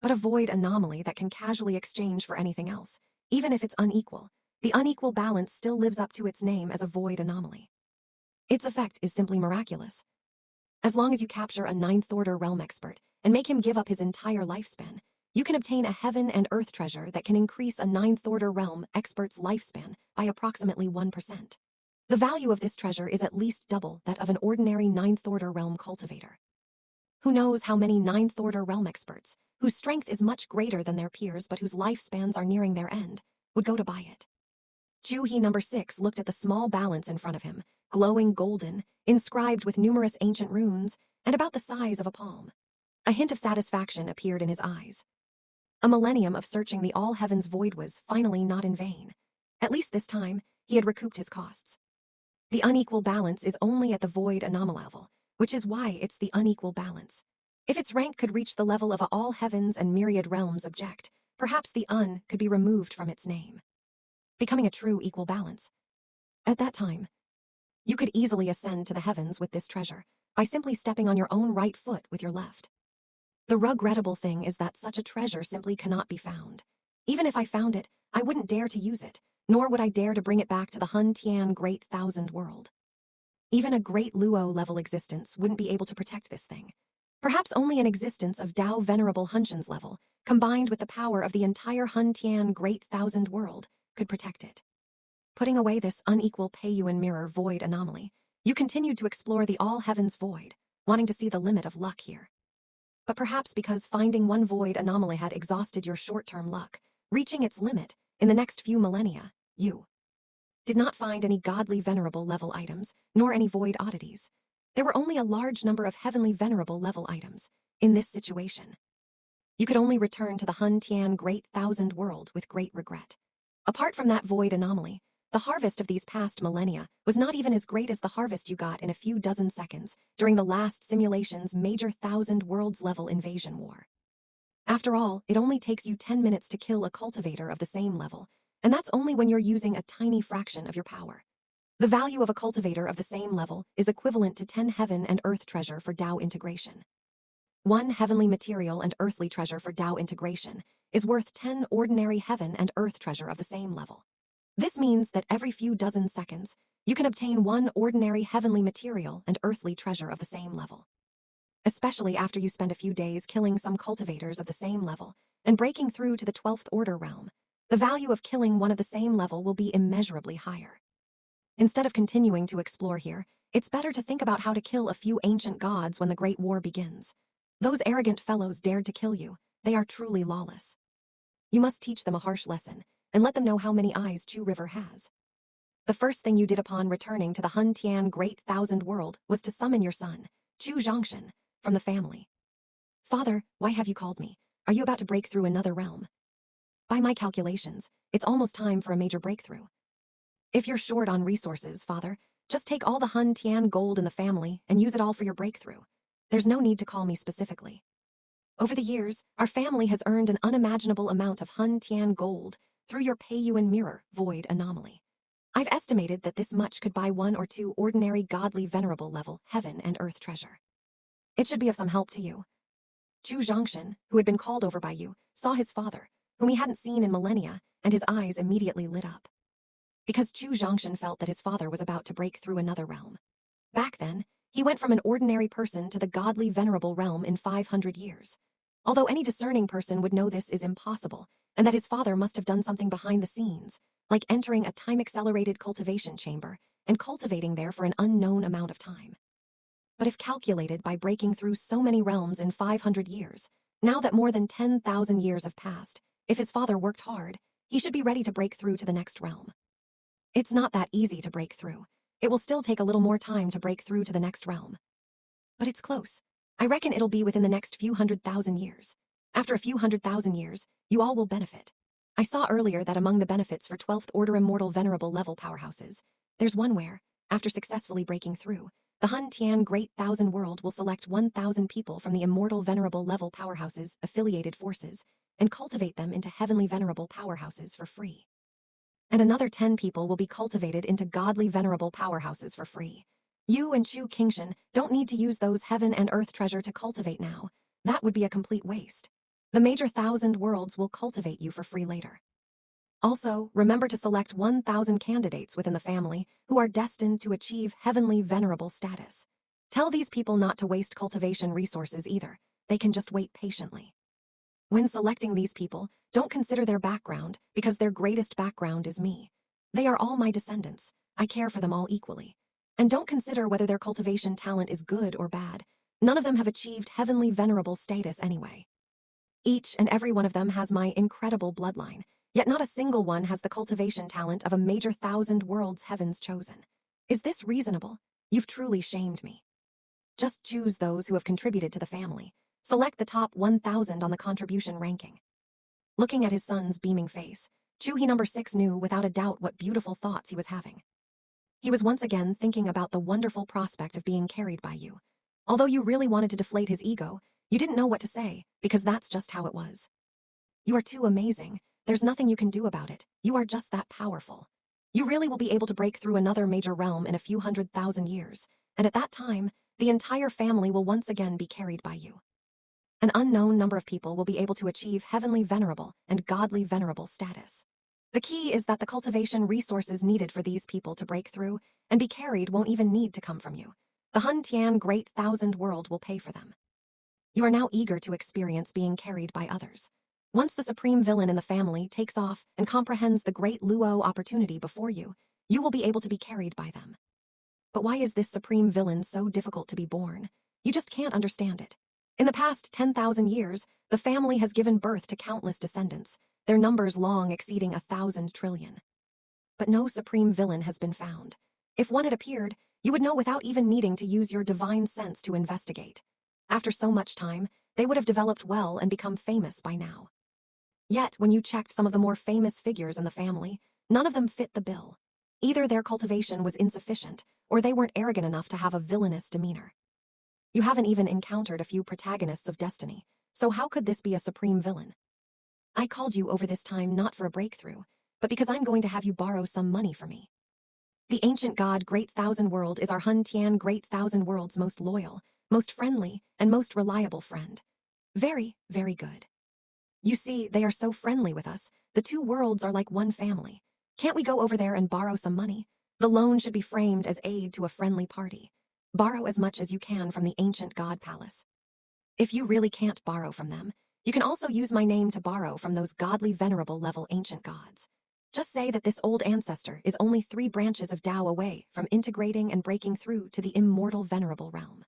but a void anomaly that can casually exchange for anything else, even if it's unequal, the unequal balance still lives up to its name as a void anomaly. Its effect is simply miraculous. As long as you capture a ninth order realm expert and make him give up his entire lifespan, you can obtain a heaven and earth treasure that can increase a ninth order realm expert's lifespan by approximately 1%. The value of this treasure is at least double that of an ordinary ninth order realm cultivator. Who knows how many ninth order realm experts, whose strength is much greater than their peers but whose lifespans are nearing their end, would go to buy it. Chu He number 6 looked at the small balance in front of him, glowing golden, inscribed with numerous ancient runes, and about the size of a palm. A hint of satisfaction appeared in his eyes. A millennium of searching the all heavens void was finally not in vain. At least this time, he had recouped his costs. The unequal balance is only at the void anomaly level, which is why it's the unequal balance. If its rank could reach the level of a all heavens and myriad realms object, perhaps the could be removed from its name, becoming a true equal balance. At that time, you could easily ascend to the heavens with this treasure by simply stepping on your own right foot with your left. The regrettable thing is that such a treasure simply cannot be found. Even if I found it, I wouldn't dare to use it, nor would I dare to bring it back to the Hun Tian Great Thousand World. Even a great Luo-level existence wouldn't be able to protect this thing. Perhaps only an existence of Dao Venerable Hunshan's level, combined with the power of the entire Hun Tian Great Thousand World, could protect it. Putting away this unequal Peiyuan mirror void anomaly, you continued to explore the all heavens void, wanting to see the limit of luck here. But perhaps because finding one void anomaly had exhausted your short-term luck, reaching its limit, in the next few millennia, you did not find any godly venerable level items, nor any void oddities. There were only a large number of heavenly venerable level items. In this situation, you could only return to the Hun Tian Great Thousand World with great regret. Apart from that void anomaly, the harvest of these past millennia was not even as great as the harvest you got in a few dozen seconds during the last simulation's major Thousand Worlds level invasion war. After all, it only takes you 10 minutes to kill a cultivator of the same level, and that's only when you're using a tiny fraction of your power. The value of a cultivator of the same level is equivalent to 10 heaven and earth treasure for Dao integration. 1 heavenly material and earthly treasure for Dao integration is worth 10 ordinary heaven and earth treasure of the same level. This means that every few dozen seconds, you can obtain 1 ordinary heavenly material and earthly treasure of the same level. Especially after you spend a few days killing some cultivators of the same level and breaking through to the 12th order realm, the value of killing one of the same level will be immeasurably higher. Instead of continuing to explore here, it's better to think about how to kill a few ancient gods when the Great War begins. Those arrogant fellows dared to kill you. They are truly lawless. You must teach them a harsh lesson and let them know how many eyes Chu River has. The first thing you did upon returning to the Hun Tian Great Thousand World was to summon your son, Chu Zhongshan, from the family. Father, why have you called me? Are you about to break through another realm? By my calculations, it's almost time for a major breakthrough. If you're short on resources, Father, just take all the Hun Tian gold in the family and use it all for your breakthrough. There's no need to call me specifically. Over the years, our family has earned an unimaginable amount of Hun Tian gold through your Peiyuan mirror void anomaly. I've estimated that this much could buy 1 or 2 ordinary godly venerable level heaven and earth treasure. It should be of some help to you. Chu Zhongshan, who had been called over by you, saw his father, whom he hadn't seen in millennia, and his eyes immediately lit up. Because Chu Zhongshan felt that his father was about to break through another realm. Back then, he went from an ordinary person to the godly venerable realm in 500 years. Although any discerning person would know this is impossible, and that his father must have done something behind the scenes, like entering a time-accelerated cultivation chamber and cultivating there for an unknown amount of time. But if calculated by breaking through so many realms in 500 years, now that more than 10,000 years have passed, if his father worked hard, he should be ready to break through to the next realm. It's not that easy to break through. It will still take a little more time to break through to the next realm. But it's close. I reckon it'll be within the next few 100,000 years. After a few 100,000 years, you all will benefit. I saw earlier that among the benefits for 12th Order Immortal Venerable level powerhouses, there's one where, after successfully breaking through, the Hun Tian Great Thousand World will select 1,000 people from the Immortal Venerable level powerhouses affiliated forces and cultivate them into Heavenly Venerable powerhouses for free. And another 10 people will be cultivated into Godly Venerable powerhouses for free. You and Chu Kingshan don't need to use those heaven and earth treasure to cultivate now. That would be a complete waste. The major 1,000 worlds will cultivate you for free later. Also, remember to select 1,000 candidates within the family who are destined to achieve heavenly venerable status. Tell these people not to waste cultivation resources either. They can just wait patiently. When selecting these people, don't consider their background, because their greatest background is me. They are all my descendants. I care for them all equally. And don't consider whether their cultivation talent is good or bad. None of them have achieved heavenly venerable status anyway. Each and every one of them has my incredible bloodline, yet not a single one has the cultivation talent of a major 1,000 worlds heavens chosen. Is this reasonable? You've truly shamed me. Just choose those who have contributed to the family. Select the top 1,000 on the contribution ranking. Looking at his son's beaming face, Chu He number 6 knew without a doubt what beautiful thoughts he was having. He was once again thinking about the wonderful prospect of being carried by you. Although you really wanted to deflate his ego, you didn't know what to say, because that's just how it was. You are too amazing. There's nothing you can do about it. You are just that powerful. You really will be able to break through another major realm in a few 100,000 years, and at that time, the entire family will once again be carried by you. An unknown number of people will be able to achieve heavenly venerable and godly venerable status. The key is that the cultivation resources needed for these people to break through and be carried won't even need to come from you. The Hun Tian Great Thousand World will pay for them. You are now eager to experience being carried by others. Once the supreme villain in the family takes off and comprehends the great Luo opportunity before you, you will be able to be carried by them. But why is this supreme villain so difficult to be born? You just can't understand it. In the past 10,000 years, the family has given birth to countless descendants, their numbers long exceeding 1,000 trillion. But no supreme villain has been found. If one had appeared, you would know without even needing to use your divine sense to investigate. After so much time, they would have developed well and become famous by now. Yet, when you checked some of the more famous figures in the family, none of them fit the bill. Either their cultivation was insufficient, or they weren't arrogant enough to have a villainous demeanor. You haven't even encountered a few protagonists of destiny, so how could this be a supreme villain? I called you over this time not for a breakthrough, but because I'm going to have you borrow some money for me. The ancient god Great Thousand World is our Hun Tian Great Thousand World's most loyal, most friendly, and most reliable friend. Very, very good. You see, they are so friendly with us. The two worlds are like one family. Can't we go over there and borrow some money? The loan should be framed as aid to a friendly party. Borrow as much as you can from the ancient god palace. If you really can't borrow from them, you can also use my name to borrow from those godly venerable level ancient gods. Just say that this old ancestor is only 3 branches of Tao away from integrating and breaking through to the immortal venerable realm.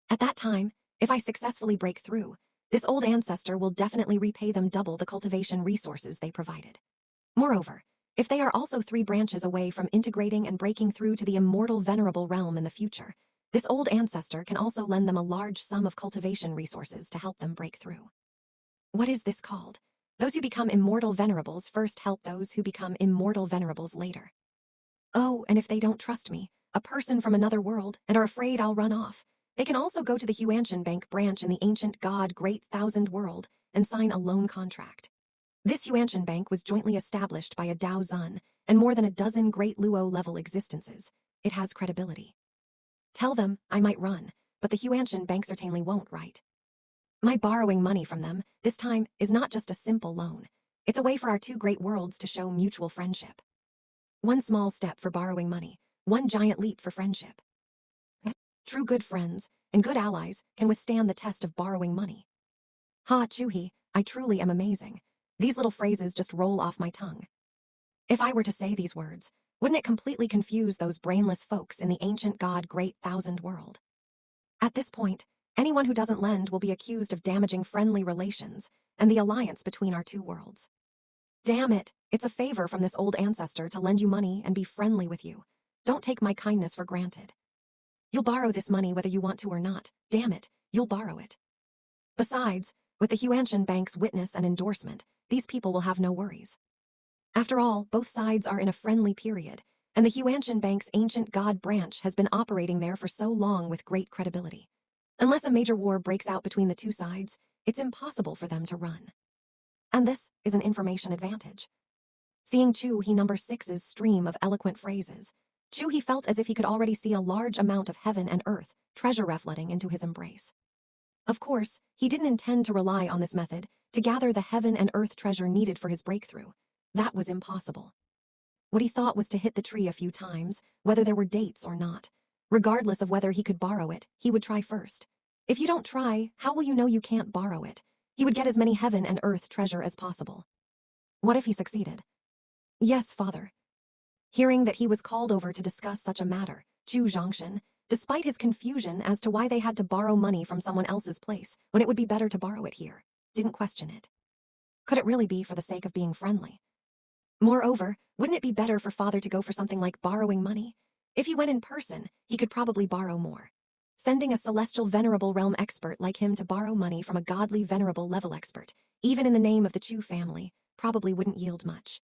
At that time, if I successfully break through, this old ancestor will definitely repay them double the cultivation resources they provided. Moreover, if they are also 3 branches away from integrating and breaking through to the immortal venerable realm in the future, this old ancestor can also lend them a large sum of cultivation resources to help them break through. What is this called? Those who become immortal venerables first help those who become immortal venerables later. Oh, and if they don't trust me, a person from another world, and are afraid I'll run off, they can also go to the Huanshan Bank branch in the ancient god Great Thousand World and sign a loan contract. This Huanshan Bank was jointly established by a Dao Zun and more than a dozen great Luo-level existences. It has credibility. Tell them I might run, but the Huanshan Bank certainly won't, right? My borrowing money from them, this time, is not just a simple loan. It's a way for our two great worlds to show mutual friendship. One small step for borrowing money, one giant leap for friendship. True good friends and good allies can withstand the test of borrowing money. Ha, Chu He, I truly am amazing. These little phrases just roll off my tongue. If I were to say these words, wouldn't it completely confuse those brainless folks in the ancient god great thousand world? At this point, anyone who doesn't lend will be accused of damaging friendly relations and the alliance between our two worlds. Damn it, it's a favor from this old ancestor to lend you money and be friendly with you. Don't take my kindness for granted. You'll borrow this money whether you want to or not. Damn it, you'll borrow it. Besides, with the Huanshan Bank's witness and endorsement, these people will have no worries. After all, both sides are in a friendly period, and the Huanshan Bank's ancient god branch has been operating there for so long with great credibility. Unless a major war breaks out between the two sides, it's impossible for them to run. And this is an information advantage. Seeing Chu He number 6's stream of eloquent phrases, Chu He felt as if he could already see a large amount of heaven and earth treasure flooding into his embrace. Of course, he didn't intend to rely on this method to gather the heaven and earth treasure needed for his breakthrough. That was impossible. What he thought was to hit the tree a few times, whether there were dates or not. Regardless of whether he could borrow it, he would try first. If you don't try, how will you know you can't borrow it? He would get as many heaven and earth treasure as possible. What if he succeeded? Yes, father. Hearing that he was called over to discuss such a matter, Chu Zhongshan, despite his confusion as to why they had to borrow money from someone else's place when it would be better to borrow it here, didn't question it. Could it really be for the sake of being friendly? Moreover, wouldn't it be better for father to go for something like borrowing money? If he went in person, he could probably borrow more. Sending a celestial venerable realm expert like him to borrow money from a godly venerable level expert, even in the name of the Chu family, probably wouldn't yield much.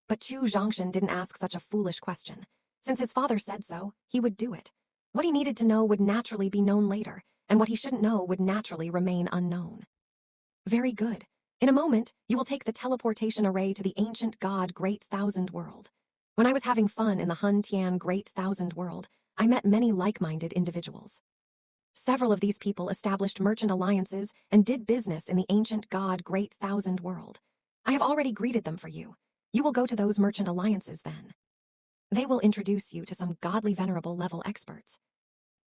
But Chu Zhongshan didn't ask such a foolish question. Since his father said so, he would do it. What he needed to know would naturally be known later, and what he shouldn't know would naturally remain unknown. Very good. In a moment, you will take the teleportation array to the ancient god Great Thousand World. When I was having fun in the Hun Tian Great Thousand World, I met many like-minded individuals. Several of these people established merchant alliances and did business in the ancient god Great Thousand World. I have already greeted them for you. You will go to those merchant alliances then. They will introduce you to some godly venerable level experts.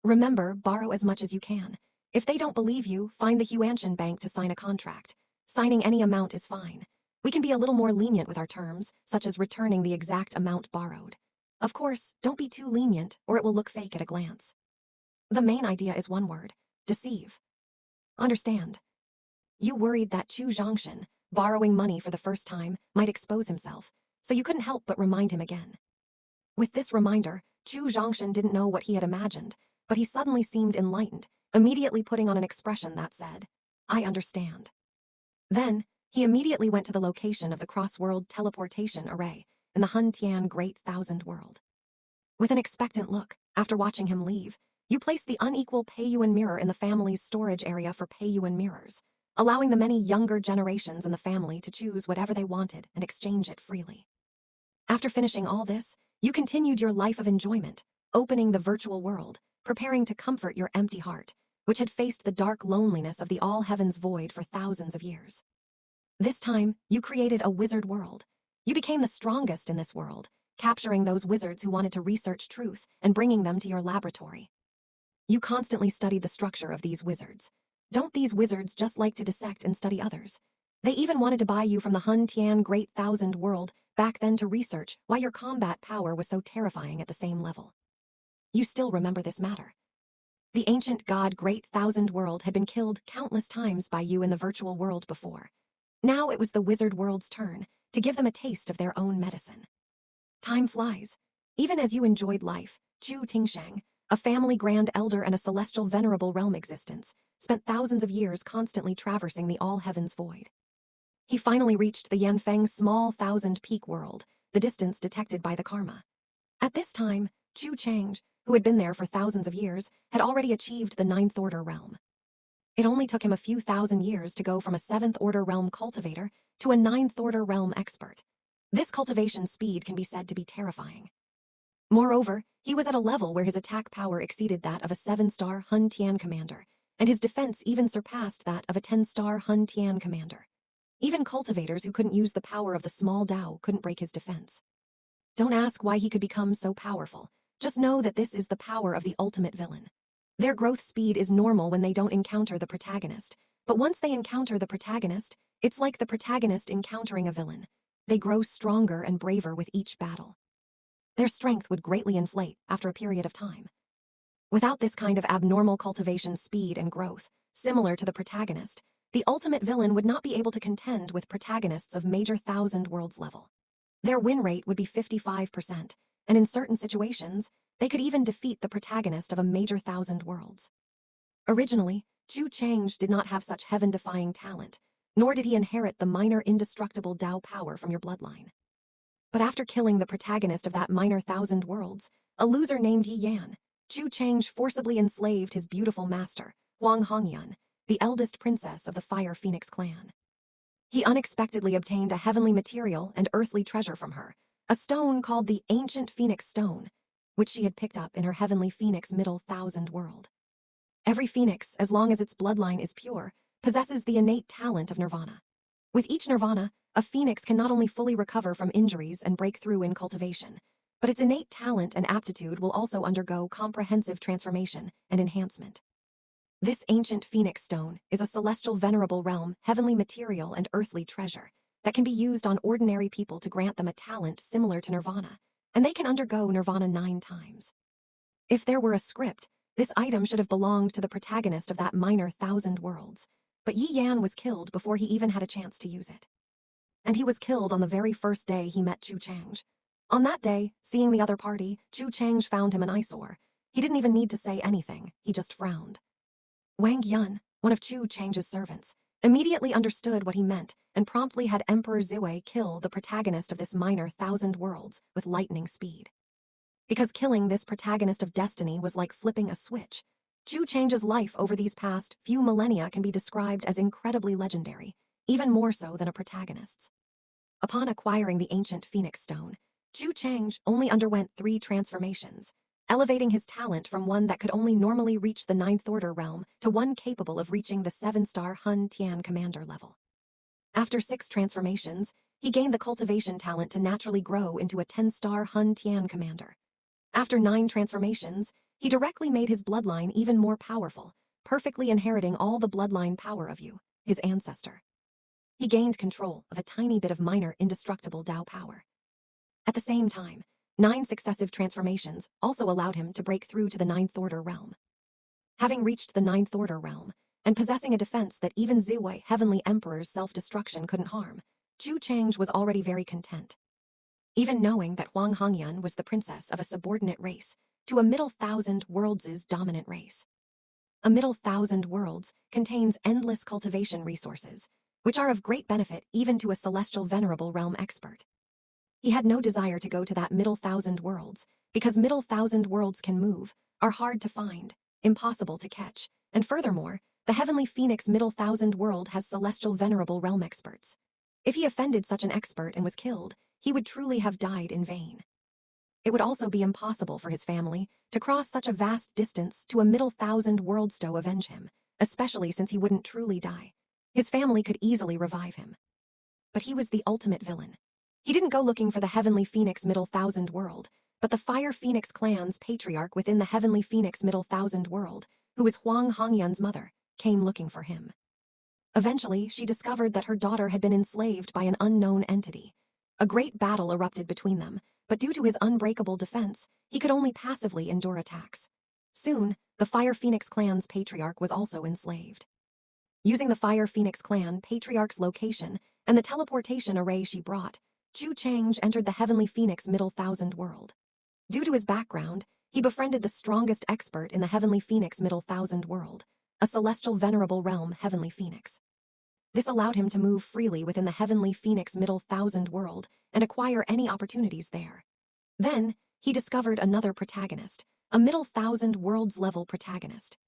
Remember, borrow as much as you can. If they don't believe you, find the Huanshan Bank to sign a contract. Signing any amount is fine. We can be a little more lenient with our terms, such as returning the exact amount borrowed. Of course, don't be too lenient, or it will look fake at a glance. The main idea is one word: deceive. Understand? You worried that Chu Zhongshan, borrowing money for the first time, might expose himself, so you couldn't help but remind him again. With this reminder, Chu Zhongshan didn't know what he had imagined, but he suddenly seemed enlightened, immediately putting on an expression that said, "I understand." Then, he immediately went to the location of the cross-world teleportation array in the Hun Tian Great Thousand World. With an expectant look, after watching him leave, you placed the unequal Peiyuan mirror in the family's storage area for Peiyuan mirrors, allowing the many younger generations in the family to choose whatever they wanted and exchange it freely. After finishing all this, you continued your life of enjoyment, opening the virtual world, preparing to comfort your empty heart, which had faced the dark loneliness of the all-heavens void for thousands of years. This time, you created a wizard world. You became the strongest in this world, capturing those wizards who wanted to research truth and bringing them to your laboratory. You constantly studied the structure of these wizards. Don't these wizards just like to dissect and study others? They even wanted to buy you from the Hun Tian Great Thousand World back then to research why your combat power was so terrifying at the same level. You still remember this matter. The ancient god Great Thousand World had been killed countless times by you in the virtual world before. Now it was the wizard world's turn to give them a taste of their own medicine. Time flies. Even as you enjoyed life, Chu Tingshang, a family grand elder and a celestial venerable realm existence, spent thousands of years constantly traversing the all-heavens void. He finally reached the Yanfeng's small thousand-peak world, the distance detected by the karma. At this time, Chu Chang, who had been there for thousands of years, had already achieved the ninth-order realm. It only took him a few thousand years to go from a seventh-order realm cultivator to a ninth-order realm expert. This cultivation speed can be said to be terrifying. Moreover, he was at a level where his attack power exceeded that of a 7-star Hun Tian commander, and his defense even surpassed that of a 10-star Hun Tian commander. Even cultivators who couldn't use the power of the small Dao couldn't break his defense. Don't ask why he could become so powerful. Just know that this is the power of the ultimate villain. Their growth speed is normal when they don't encounter the protagonist, but once they encounter the protagonist, it's like the protagonist encountering a villain. They grow stronger and braver with each battle. Their strength would greatly inflate after a period of time. Without this kind of abnormal cultivation speed and growth, similar to the protagonist, the ultimate villain would not be able to contend with protagonists of major thousand worlds level. Their win rate would be 55%, and in certain situations, they could even defeat the protagonist of a major thousand worlds. Originally, Chu Chang's did not have such heaven-defying talent, nor did he inherit the minor indestructible Dao power from your bloodline. But after killing the protagonist of that minor thousand worlds, a loser named Yi Yan, Chu Chang forcibly enslaved his beautiful master, Huang Hongyan, the eldest princess of the Fire Phoenix clan. He unexpectedly obtained a heavenly material and earthly treasure from her, a stone called the Ancient Phoenix Stone, which she had picked up in her heavenly Phoenix Middle Thousand world. Every phoenix, as long as its bloodline is pure, possesses the innate talent of nirvana. With each nirvana, a phoenix can not only fully recover from injuries and break through in cultivation, but its innate talent and aptitude will also undergo comprehensive transformation and enhancement. This ancient phoenix stone is a celestial venerable realm, heavenly material and earthly treasure that can be used on ordinary people to grant them a talent similar to nirvana, and they can undergo nirvana 9 times. If there were a script, this item should have belonged to the protagonist of that minor thousand worlds, but Yi Yan was killed before he even had a chance to use it. And he was killed on the very first day he met Chu Chang. On that day, seeing the other party, Chu Chang found him an eyesore. He didn't even need to say anything, he just frowned. Wang Yun, one of Chu Chang's servants, immediately understood what he meant and promptly had Emperor Ziwei kill the protagonist of this minor thousand worlds with lightning speed. Because killing this protagonist of destiny was like flipping a switch, Chu Chang's life over these past few millennia can be described as incredibly legendary, even more so than a protagonist's. Upon acquiring the ancient Phoenix Stone, Chu Chang only underwent 3 transformations, elevating his talent from one that could only normally reach the 9th order realm to one capable of reaching the 7-star Hun Tian commander level. After 6 transformations, he gained the cultivation talent to naturally grow into a 10-star Hun Tian commander. After 9 transformations, he directly made his bloodline even more powerful, perfectly inheriting all the bloodline power of you, his ancestor. He gained control of a tiny bit of minor indestructible Dao power. At the same time, 9 successive transformations also allowed him to break through to the 9th order realm. Having reached the 9th order realm, and possessing a defense that even Ziwei Heavenly Emperor's self-destruction couldn't harm, Chu Chang was already very content. Even knowing that Huang Hongyan was the princess of a subordinate race to a middle thousand worlds' dominant race. A middle thousand worlds contains endless cultivation resources, which are of great benefit even to a celestial venerable realm expert. He had no desire to go to that middle thousand worlds, because middle thousand worlds can move, are hard to find, impossible to catch, and furthermore, the heavenly Phoenix middle thousand world has celestial venerable realm experts. If he offended such an expert and was killed, he would truly have died in vain. It would also be impossible for his family to cross such a vast distance to a middle thousand worlds to avenge him, especially since he wouldn't truly die. His family could easily revive him. But he was the ultimate villain. He didn't go looking for the heavenly Phoenix middle thousand world, but the Fire Phoenix clan's patriarch within the heavenly Phoenix middle thousand world, who was Huang Hongyan's mother, came looking for him. Eventually, she discovered that her daughter had been enslaved by an unknown entity. A great battle erupted between them, but due to his unbreakable defense, he could only passively endure attacks. Soon, the Fire Phoenix clan's patriarch was also enslaved. Using the Fire Phoenix clan patriarch's location and the teleportation array she brought, Chu Chang entered the heavenly Phoenix middle thousand world. Due to his background, he befriended the strongest expert in the heavenly Phoenix middle thousand world, a celestial venerable realm heavenly Phoenix. This allowed him to move freely within the heavenly Phoenix middle thousand world and acquire any opportunities there. Then, he discovered another protagonist, a middle thousand worlds level protagonist.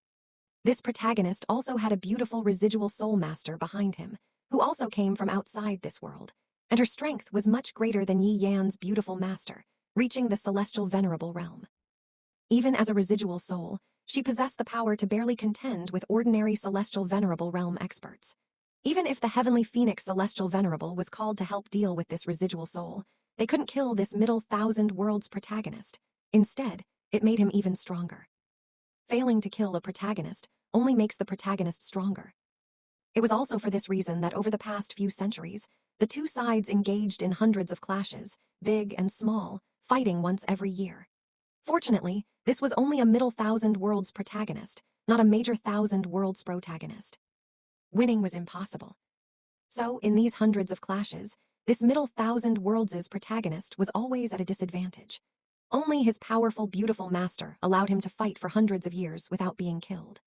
This protagonist also had a beautiful residual soul master behind him, who also came from outside this world, and her strength was much greater than Yi Yan's beautiful master, reaching the celestial venerable realm. Even as a residual soul, She possessed the power to barely contend with ordinary celestial venerable realm experts. Even if the heavenly phoenix celestial venerable was called to help deal with this residual soul, they couldn't kill this middle thousand worlds protagonist. Instead, it made him even stronger. Failing to kill a protagonist only makes the protagonist stronger. It was also for this reason that over the past few centuries, the two sides engaged in hundreds of clashes, big and small, fighting once every year. Fortunately, this was only a middle thousand worlds protagonist, not a major thousand worlds protagonist. Winning was impossible. So, in these hundreds of clashes, this middle thousand worlds' protagonist was always at a disadvantage. Only his powerful, beautiful master allowed him to fight for hundreds of years without being killed.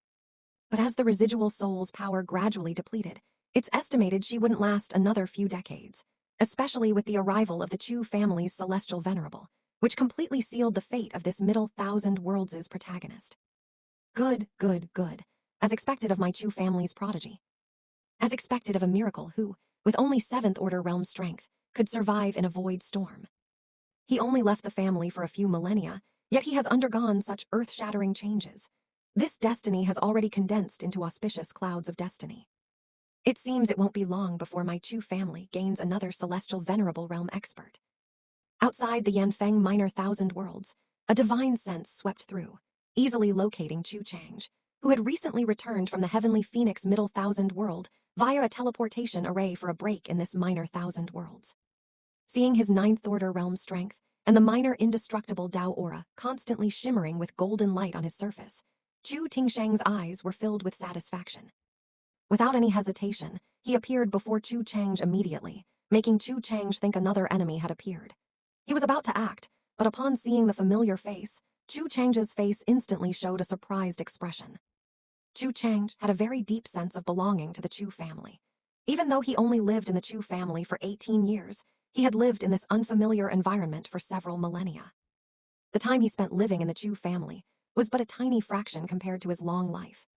But as the residual soul's power gradually depleted, it's estimated she wouldn't last another few decades, especially with the arrival of the Chu family's celestial venerable, which completely sealed the fate of this middle thousand worlds' protagonist. Good, good, good, as expected of my Chu family's prodigy. As expected of a miracle who, with only 7th order realm strength, could survive in a void storm. He only left the family for a few millennia, yet he has undergone such earth-shattering changes. This destiny has already condensed into auspicious clouds of destiny. It seems it won't be long before my Chu family gains another celestial venerable realm expert. Outside the Yanfeng minor thousand worlds, a divine sense swept through, easily locating Chu Chang, who had recently returned from the heavenly phoenix middle thousand world via a teleportation array for a break in this minor thousand worlds. Seeing his 9th order realm strength and the minor indestructible Tao aura constantly shimmering with golden light on his surface, Chu Tingshang's eyes were filled with satisfaction. Without any hesitation, he appeared before Chu Chang immediately, making Chu Chang think another enemy had appeared. He was about to act, but upon seeing the familiar face, Chu Chang's face instantly showed a surprised expression. Chu Chang had a very deep sense of belonging to the Chu family. Even though he only lived in the Chu family for 18 years, he had lived in this unfamiliar environment for several millennia. The time he spent living in the Chu family was but a tiny fraction compared to his long life.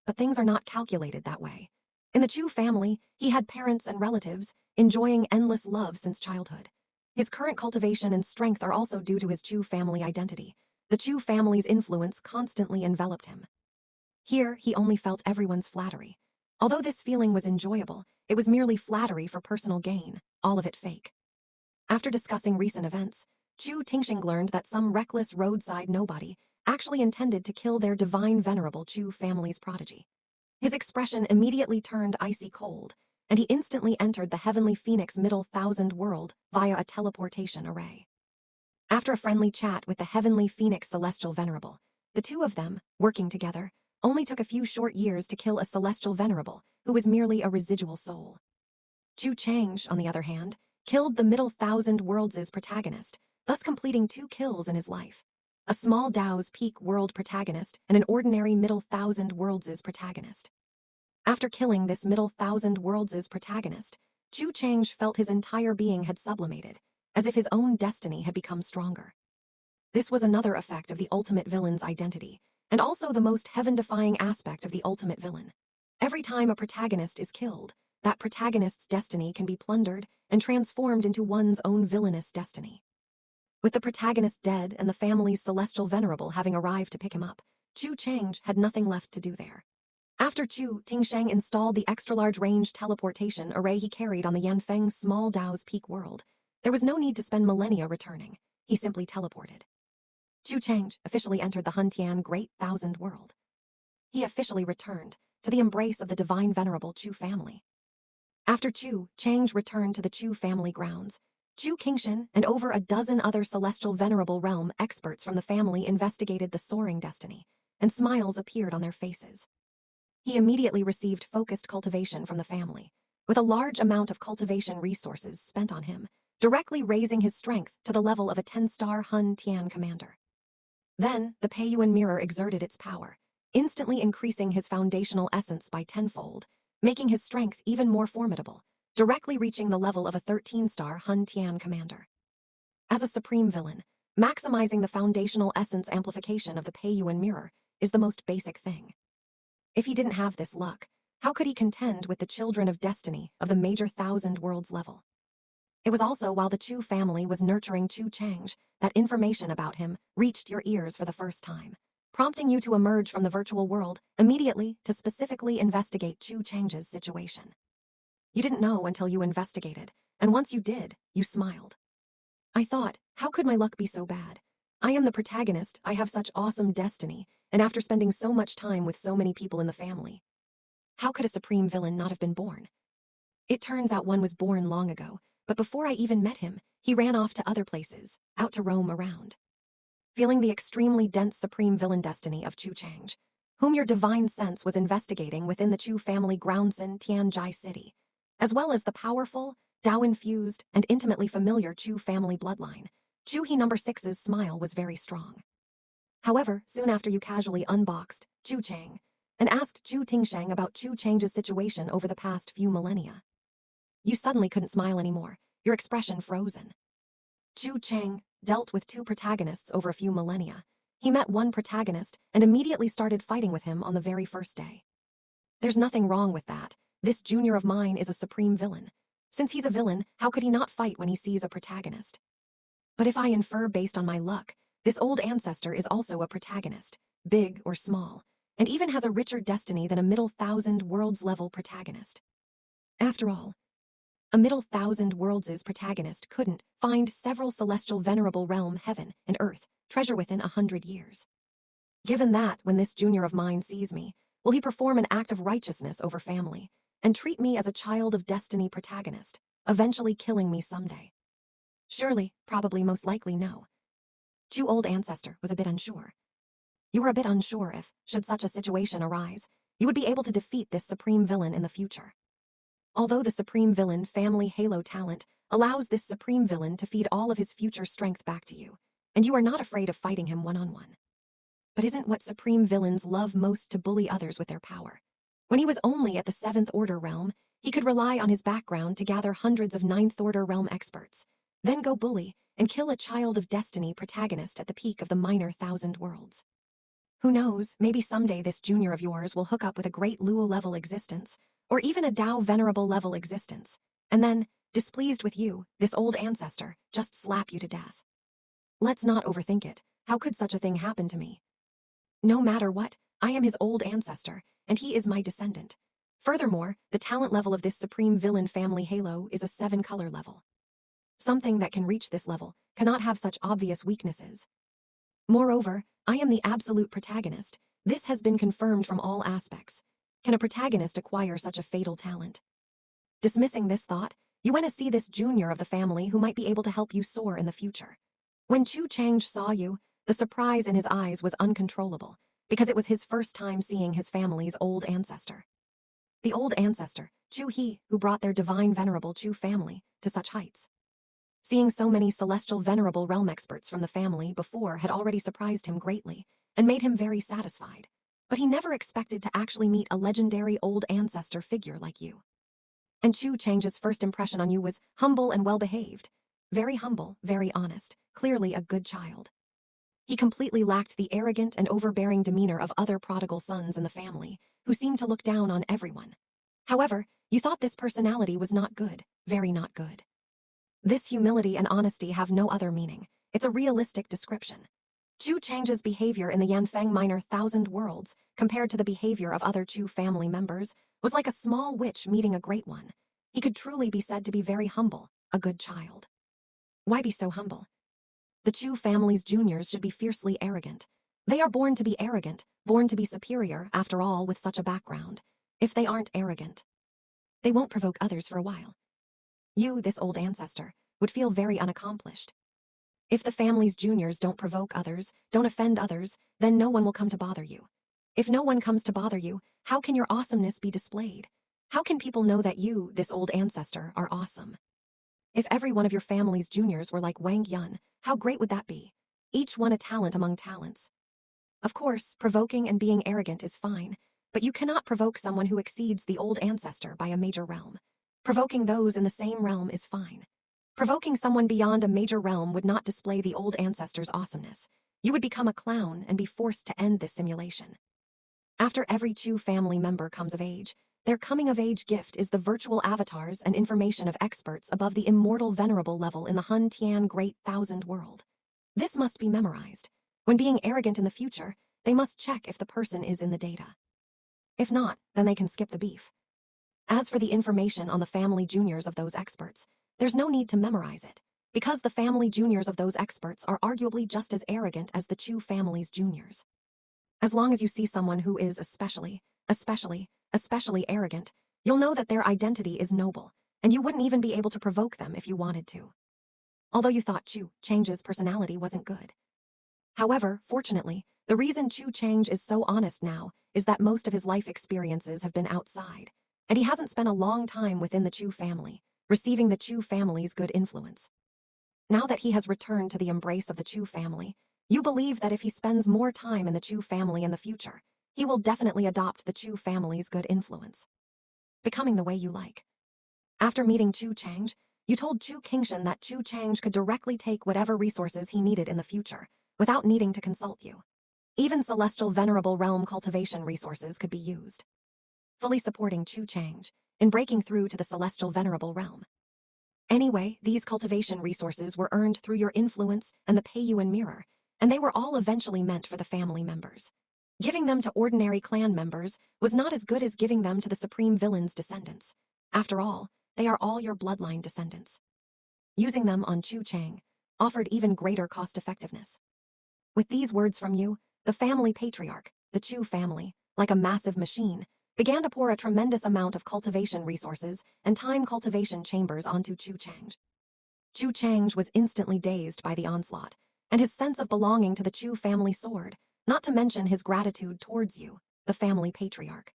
But things are not calculated that way. In the Chu family, he had parents and relatives, enjoying endless love since childhood. His current cultivation and strength are also due to his Chu family identity. The Chu family's influence constantly enveloped him. Here, he only felt everyone's flattery. Although this feeling was enjoyable, it was merely flattery for personal gain, all of it fake. After discussing recent events, Chu Tingsheng learned that some reckless roadside nobody actually intended to kill their divine venerable Chu family's prodigy. His expression immediately turned icy cold, and he instantly entered the heavenly phoenix middle thousand world via a teleportation array. After a friendly chat with the heavenly phoenix celestial venerable, the two of them, working together, only took a few short years to kill a celestial venerable who was merely a residual soul. Chu Chang, on the other hand, killed the middle thousand worlds' protagonist, thus completing 2 kills in his life. A small Dao's peak world protagonist and an ordinary middle thousand worlds' protagonist. After killing this middle thousand worlds' protagonist, Chu Chang felt his entire being had sublimated, as if his own destiny had become stronger. This was another effect of the ultimate villain's identity, and also the most heaven-defying aspect of the ultimate villain. Every time a protagonist is killed, that protagonist's destiny can be plundered and transformed into one's own villainous destiny. With the protagonist dead and the family's celestial venerable having arrived to pick him up, Chu Chang had nothing left to do there. After Chu Tingsheng installed the extra-large range teleportation array he carried on the Yanfeng small Dao's peak world, there was no need to spend millennia returning. He simply teleported. Chu Chang officially entered the Huntian Great Thousand World. He officially returned to the embrace of the divine venerable Chu family. After Chu Chang returned to the Chu family grounds, Chu Qingshan and over a dozen other celestial venerable realm experts from the family investigated the soaring destiny, and smiles appeared on their faces. He immediately received focused cultivation from the family, with a large amount of cultivation resources spent on him, directly raising his strength to the level of a 10-star Hun Tian commander. Then, the Peiyuan mirror exerted its power, instantly increasing his foundational essence by 10-fold, making his strength even more formidable, directly reaching the level of a 13-star Hun Tian commander. As a supreme villain, maximizing the foundational essence amplification of the Peiyuan mirror is the most basic thing. If he didn't have this luck, how could he contend with the children of destiny of the major thousand worlds level? It was also while the Chu family was nurturing Chu Chang that information about him reached your ears for the first time. prompting you to emerge from the virtual world immediately to specifically investigate Chu Chang's situation. You didn't know until you investigated, and once you did, you smiled. I thought, how could my luck be so bad? I am the protagonist, I have such awesome destiny, and after spending so much time with so many people in the family, how could a supreme villain not have been born? It turns out one was born long ago, but before I even met him, he ran off to other places, out to roam around. Feeling the extremely dense supreme villain destiny of Chu Chang, whom your divine sense was investigating within the Chu family grounds in Tianjai City, as well as the powerful, Tao-infused, and intimately familiar Chu family bloodline, Chu He number 6's smile was very strong. However, soon after you casually unboxed Chu Chang and asked Chu Tingsheng about Chu Chang's situation over the past few millennia, you suddenly couldn't smile anymore, your expression frozen. Chu Chang dealt with two protagonists over a few millennia. He met one protagonist and immediately started fighting with him on the very first day. There's nothing wrong with that. This junior of mine is a supreme villain. Since he's a villain, how could he not fight when he sees a protagonist? But if I infer based on my luck, this old ancestor is also a protagonist, big or small, and even has a richer destiny than a middle thousand worlds level protagonist. After all, a middle thousand worlds' protagonist couldn't find several celestial venerable realm heaven and earth treasure within 100 years. Given that, when this junior of mine sees me, will he perform an act of righteousness over family and treat me as a child of destiny protagonist, eventually killing me someday? Surely, probably, most likely no. Chu old ancestor was a bit unsure. You were a bit unsure if, should such a situation arise, you would be able to defeat this supreme villain in the future. Although the supreme villain family halo talent allows this supreme villain to feed all of his future strength back to you, and you are not afraid of fighting him one-on-one. But isn't what supreme villains love most to bully others with their power? When he was only at the 7th Order realm, he could rely on his background to gather hundreds of 9th Order realm experts, then go bully and kill a child of destiny protagonist at the peak of the minor 1,000 worlds. Who knows, maybe someday this junior of yours will hook up with a great Luo level existence, or even a Tao venerable level existence, and then, displeased with you, this old ancestor, just slap you to death. Let's not overthink it. How could such a thing happen to me? No matter what, I am his old ancestor, and he is my descendant. Furthermore, the talent level of this supreme villain family halo is a 7-color level. Something that can reach this level cannot have such obvious weaknesses. Moreover, I am the absolute protagonist. This has been confirmed from all aspects. Can a protagonist acquire such a fatal talent? Dismissing this thought, you went to see this junior of the family who might be able to help you soar in the future. When Chu Chang saw you, the surprise in his eyes was uncontrollable, because it was his first time seeing his family's old ancestor. The old ancestor, Chu He, who brought their divine venerable Chu family to such heights. Seeing so many celestial venerable realm experts from the family before had already surprised him greatly and made him very satisfied, but he never expected to actually meet a legendary old ancestor figure like you. And Chu Chang's first impression on you was humble and well-behaved. Very humble, very honest, clearly a good child. He completely lacked the arrogant and overbearing demeanor of other prodigal sons in the family, who seemed to look down on everyone. However, you thought this personality was not good, very not good. This humility and honesty have no other meaning. It's a realistic description. Chu Chang's behavior in the Yanfeng Minor 1,000 worlds, compared to the behavior of other Chu family members, was like a small witch meeting a great one. He could truly be said to be very humble, a good child. Why be so humble? The Chu family's juniors should be fiercely arrogant. They are born to be arrogant, born to be superior, after all, with such a background. If they aren't arrogant, they won't provoke others for a while. You, this old ancestor, would feel very unaccomplished. If the family's juniors don't provoke others, don't offend others, then no one will come to bother you. If no one comes to bother you, how can your awesomeness be displayed? How can people know that you, this old ancestor, are awesome? If every one of your family's juniors were like Wang Yun, how great would that be? Each one a talent among talents. Of course, provoking and being arrogant is fine, but you cannot provoke someone who exceeds the old ancestor by a major realm. Provoking those in the same realm is fine. Provoking someone beyond a major realm would not display the old ancestor's awesomeness. You would become a clown and be forced to end this simulation. After every Chu family member comes of age, their coming-of-age gift is the virtual avatars and information of experts above the immortal venerable level in the Hun Tian Great 1,000 world. This must be memorized. When being arrogant in the future, they must check if the person is in the data. If not, then they can skip the beef. As for the information on the family juniors of those experts, there's no need to memorize it, because the family juniors of those experts are arguably just as arrogant as the Chu family's juniors. As long as you see someone who is especially arrogant, you'll know that their identity is noble, and you wouldn't even be able to provoke them if you wanted to. Although you thought Chu Chang's personality wasn't good. However, fortunately, the reason Chu Chang is so honest now is that most of his life experiences have been outside, and he hasn't spent a long time within the Chu family, receiving the Chu family's good influence. Now that he has returned to the embrace of the Chu family, you believe that if he spends more time in the Chu family in the future, he will definitely adopt the Chu family's good influence, becoming the way you like. After meeting Chu Chang, you told Chu Kingshan that Chu Chang could directly take whatever resources he needed in the future, without needing to consult you. Even celestial venerable realm cultivation resources could be used, fully supporting Chu Chang in breaking through to the celestial venerable realm. Anyway, these cultivation resources were earned through your influence and the Peiyuan mirror, and they were all eventually meant for the family members. Giving them to ordinary clan members was not as good as giving them to the supreme villain's descendants. After all, they are all your bloodline descendants. Using them on Chu Chang offered even greater cost-effectiveness. With these words from you, the family patriarch, the Chu family, like a massive machine, began to pour a tremendous amount of cultivation resources and time cultivation chambers onto Chu Chang. Chu Chang was instantly dazed by the onslaught, and his sense of belonging to the Chu family soared, not to mention his gratitude towards you, the family patriarch.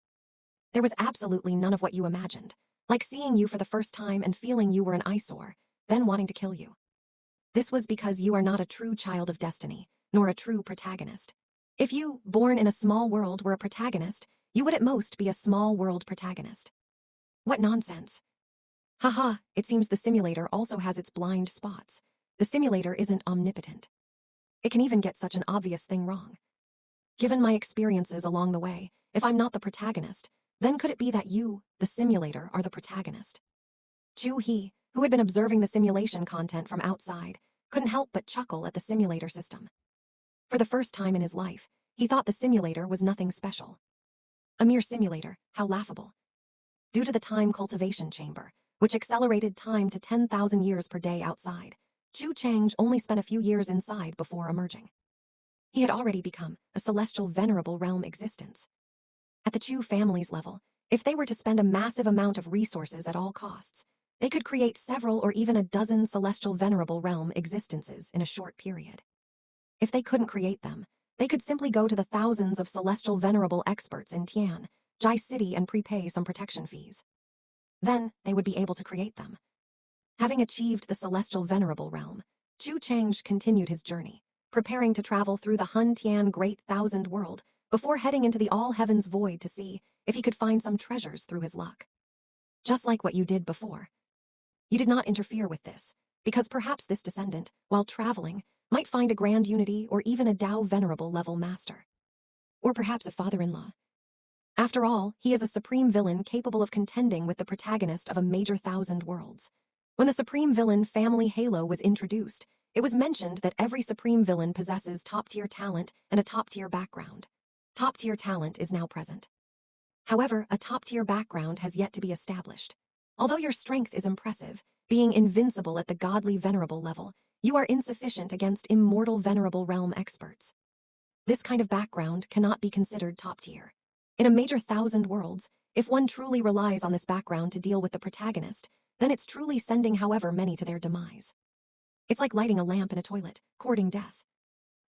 There was absolutely none of what you imagined, like seeing you for the first time and feeling you were an eyesore, then wanting to kill you. This was because you are not a true child of destiny, nor a true protagonist. If you, born in a small world, were a protagonist, you would at most be a small world protagonist. What nonsense. Haha, it seems the simulator also has its blind spots. The simulator isn't omnipotent. It can even get such an obvious thing wrong. Given my experiences along the way, if I'm not the protagonist, then could it be that you, the simulator, are the protagonist? Chu He, who had been observing the simulation content from outside, couldn't help but chuckle at the simulator system. For the first time in his life, he thought the simulator was nothing special. A mere simulator, how laughable. Due to the time cultivation chamber, which accelerated time to 10,000 years per day outside, Chu Chang only spent a few years inside before emerging. He had already become a celestial venerable realm existence. At the Chu family's level, if they were to spend a massive amount of resources at all costs, they could create several or even a dozen celestial venerable realm existences in a short period. If they couldn't create them, they could simply go to the thousands of celestial venerable experts in Tian, Jai City and prepay some protection fees. Then they would be able to create them. Having achieved the celestial venerable realm, Chu Chang continued his journey, preparing to travel through the Hun Tian Great Thousand World before heading into the all heavens void to see if he could find some treasures through his luck. Just like what you did before. You did not interfere with this, because perhaps this descendant, while traveling, might find a grand unity or even a Tao venerable level master. Or perhaps a father-in-law. After all, he is a supreme villain capable of contending with the protagonist of a major thousand worlds. When the supreme villain family halo was introduced, it was mentioned that every supreme villain possesses top-tier talent and a top-tier background. Top-tier talent is now present. However, a top-tier background has yet to be established. Although your strength is impressive, being invincible at the godly venerable level, you are insufficient against immortal venerable realm experts. This kind of background cannot be considered top-tier. In a major thousand worlds, if one truly relies on this background to deal with the protagonist, then it's truly sending however many to their demise. It's like lighting a lamp in a toilet, courting death.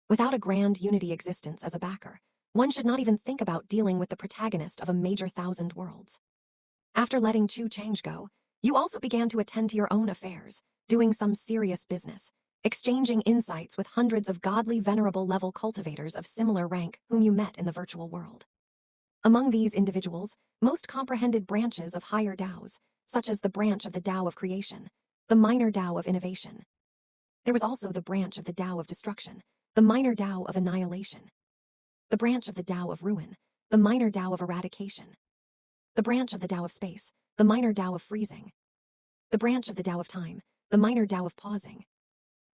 Without a grand unity existence as a backer, one should not even think about dealing with the protagonist of a major thousand worlds. After letting Chu Chang go, you also began to attend to your own affairs, doing some serious business, exchanging insights with hundreds of godly venerable level cultivators of similar rank whom you met in the virtual world. Among these individuals, most comprehended branches of higher Taos, such as the branch of the Tao of creation, the minor Tao of innovation. There was also the branch of the Tao of destruction, the minor Tao of annihilation. The branch of the Tao of ruin, the minor Tao of eradication. The branch of the Tao of space, the minor Tao of freezing. The branch of the Tao of time, the minor Tao of pausing.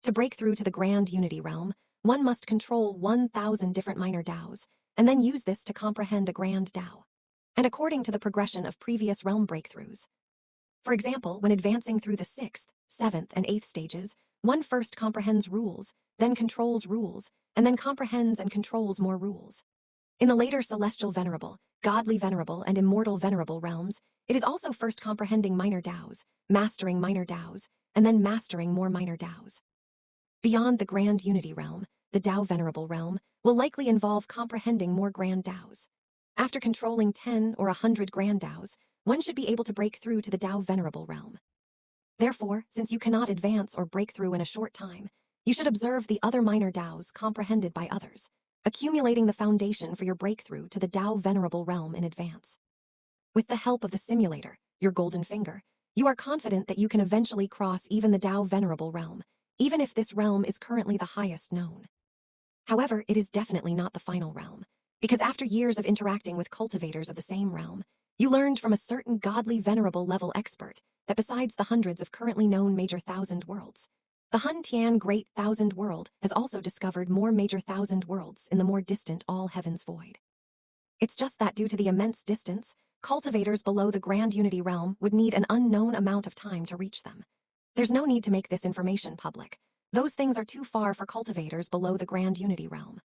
To break through to the grand unity realm, one must control 1,000 different minor DAOs, and then use this to comprehend a grand DAO. And according to the progression of previous realm breakthroughs. For example, when advancing through the 6th, 7th, and 8th stages, one first comprehends rules, then controls rules, and then comprehends and controls more rules. In the later celestial venerable, godly venerable, and immortal venerable realms, it is also first comprehending minor DAOs, mastering minor DAOs, and then mastering more minor DAOs. Beyond the grand unity realm, the DAO venerable realm will likely involve comprehending more grand DAOs. After controlling 10 or 100 grand DAOs, one should be able to break through to the DAO venerable realm. Therefore, since you cannot advance or break through in a short time, you should observe the other minor DAOs comprehended by others, accumulating the foundation for your breakthrough to the DAO venerable realm in advance. With the help of the simulator, your golden finger, you are confident that you can eventually cross even the DAO venerable realm, even if this realm is currently the highest known. However, it is definitely not the final realm, because after years of interacting with cultivators of the same realm, you learned from a certain godly venerable level expert that besides the hundreds of currently known major thousand worlds, the Hun Tian Great Thousand World has also discovered more major thousand worlds in the more distant all heavens void. It's just that due to the immense distance, cultivators below the Grand Unity realm would need an unknown amount of time to reach them. There's no need to make this information public. Those things are too far for cultivators below the Grand Unity realm.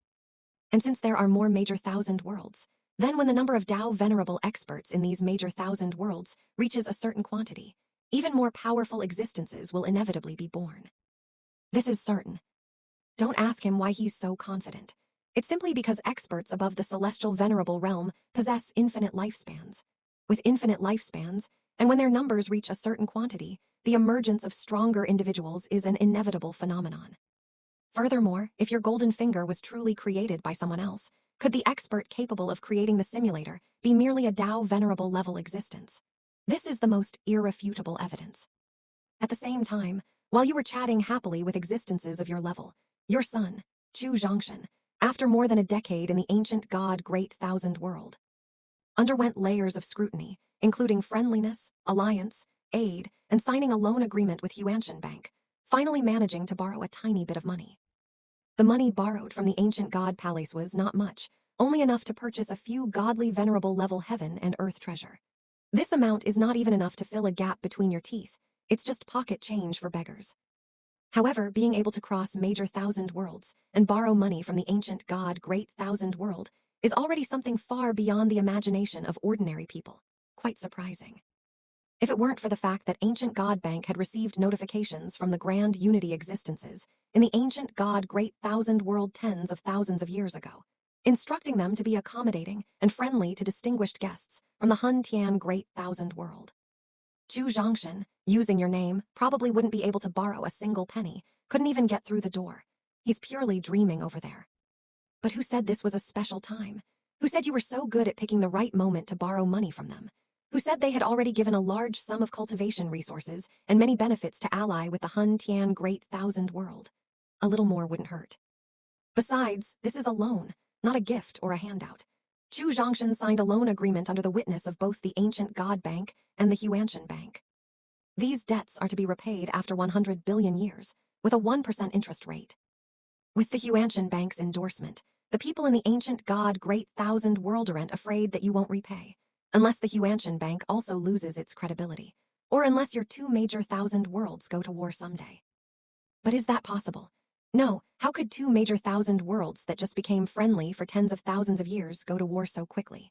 And since there are more major thousand worlds, then when the number of DAO venerable experts in these major thousand worlds reaches a certain quantity, even more powerful existences will inevitably be born. This is certain. Don't ask him why he's so confident. It's simply because experts above the celestial venerable realm possess infinite lifespans. With infinite lifespans, and when their numbers reach a certain quantity, the emergence of stronger individuals is an inevitable phenomenon. Furthermore, if your golden finger was truly created by someone else, could the expert capable of creating the simulator be merely a DAO venerable level existence? This is the most irrefutable evidence. At the same time, while you were chatting happily with existences of your level, your son, Chu He, after more than a decade in the ancient God Great Thousand World, underwent layers of scrutiny, including friendliness, alliance, aid, and signing a loan agreement with Huanshan Bank, finally managing to borrow a tiny bit of money. The money borrowed from the ancient God Palace was not much, only enough to purchase a few godly venerable level heaven and earth treasure. This amount is not even enough to fill a gap between your teeth. It's just pocket change for beggars. However, being able to cross major thousand worlds and borrow money from the ancient God Great Thousand World is already something far beyond the imagination of ordinary people. Quite surprising. If it weren't for the fact that ancient God Bank had received notifications from the Grand Unity existences in the ancient God Great Thousand World tens of thousands of years ago, instructing them to be accommodating and friendly to distinguished guests from the Hun Tian Great Thousand World. Chu He, using your name, probably wouldn't be able to borrow a single penny, couldn't even get through the door. He's purely dreaming over there. But who said this was a special time? Who said you were so good at picking the right moment to borrow money from them? Who said they had already given a large sum of cultivation resources and many benefits to ally with the Hun Tian Great Thousand World? A little more wouldn't hurt. Besides, this is a loan, not a gift or a handout. Chu He signed a loan agreement under the witness of both the ancient God Bank and the Huanshan Bank. These debts are to be repaid after 100 billion years, with a 1% interest rate. With the Huanshan Bank's endorsement, the people in the ancient God Great Thousand World aren't afraid that you won't repay, unless the Huanshan Bank also loses its credibility, or unless your two major thousand worlds go to war someday. But is that possible? No, how could two major thousand worlds that just became friendly for tens of thousands of years go to war so quickly?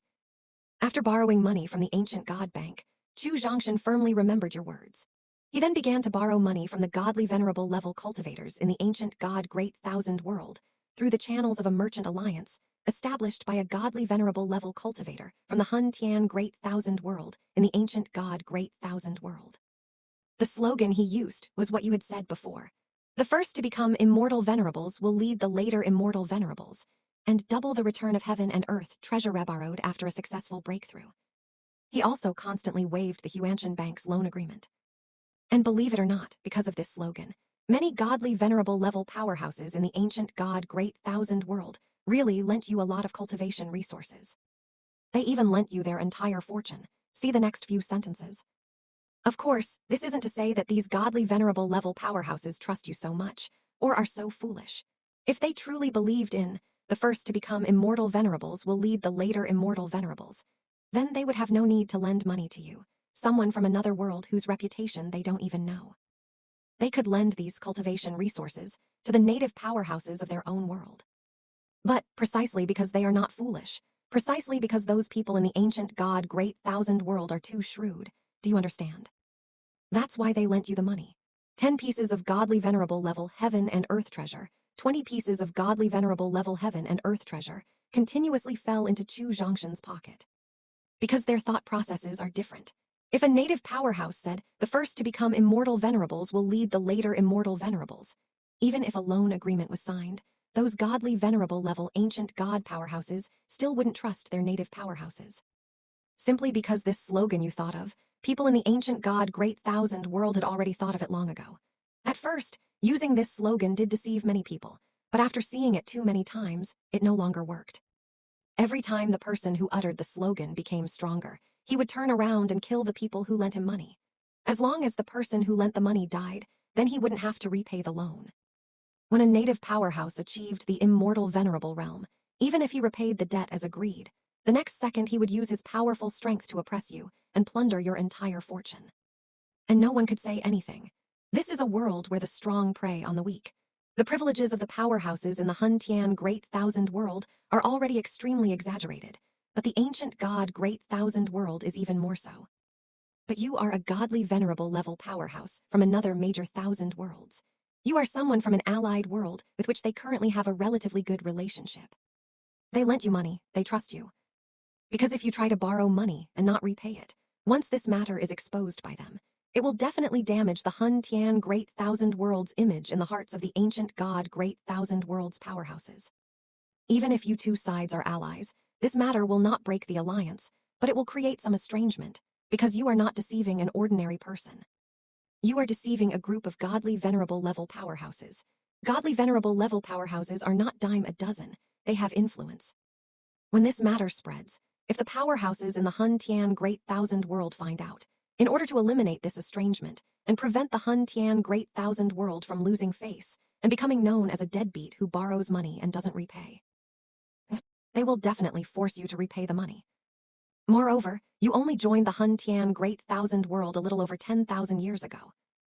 After borrowing money from the ancient God Bank, Chu He firmly remembered your words. He then began to borrow money from the godly venerable level cultivators in the ancient God Great Thousand World through the channels of a merchant alliance established by a godly venerable level cultivator from the Hun Tian Great Thousand World in the ancient God Great Thousand World. The slogan he used was what you had said before. The first to become immortal venerables will lead the later immortal venerables, and double the return of heaven and earth treasure borrowed after a successful breakthrough. He also constantly waived the Huanshan Bank's loan agreement. And believe it or not, because of this slogan, many godly venerable level powerhouses in the ancient God Great Thousand World really lent you a lot of cultivation resources. They even lent you their entire fortune. See the next few sentences. Of course, this isn't to say that these godly venerable level powerhouses trust you so much, or are so foolish. If they truly believed in the first to become immortal venerables will lead the later immortal venerables, then they would have no need to lend money to you, someone from another world whose reputation they don't even know. They could lend these cultivation resources to the native powerhouses of their own world. But precisely because they are not foolish, precisely because those people in the ancient God Great Thousand world are too shrewd, do you understand? That's why they lent you the money. 10 pieces of godly venerable level heaven and earth treasure, 20 pieces of godly venerable level heaven and earth treasure, continuously fell into Chu Zhongshan's pocket. Because their thought processes are different. If a native powerhouse said, the first to become immortal venerables will lead the later immortal venerables, even if a loan agreement was signed, those godly venerable level ancient god powerhouses still wouldn't trust their native powerhouses. Simply because this slogan you thought of, people in the ancient God Great Thousand world had already thought of it long ago. At first, using this slogan did deceive many people, but after seeing it too many times, it no longer worked. Every time the person who uttered the slogan became stronger, he would turn around and kill the people who lent him money. As long as the person who lent the money died, then he wouldn't have to repay the loan. When a native powerhouse achieved the immortal venerable realm, even if he repaid the debt as agreed, the next second he would use his powerful strength to oppress you and plunder your entire fortune. And no one could say anything. This is a world where the strong prey on the weak. The privileges of the powerhouses in the Hun Tian Great Thousand world are already extremely exaggerated, but the ancient God Great Thousand world is even more so. But you are a godly venerable level powerhouse from another major thousand worlds. You are someone from an allied world with which they currently have a relatively good relationship. They lent you money, they trust you. Because if you try to borrow money and not repay it, once this matter is exposed by them, it will definitely damage the Hun Tian Great Thousand Worlds image in the hearts of the ancient God Great Thousand Worlds powerhouses. Even if you two sides are allies, this matter will not break the alliance, but it will create some estrangement, because you are not deceiving an ordinary person. You are deceiving a group of godly venerable level powerhouses. Godly venerable level powerhouses are not dime a dozen, they have influence. When this matter spreads, if the powerhouses in the Hun Tian Great Thousand world find out, in order to eliminate this estrangement and prevent the Hun Tian Great Thousand world from losing face and becoming known as a deadbeat who borrows money and doesn't repay, they will definitely force you to repay the money. Moreover, you only joined the Hun Tian Great Thousand world a little over 10,000 years ago.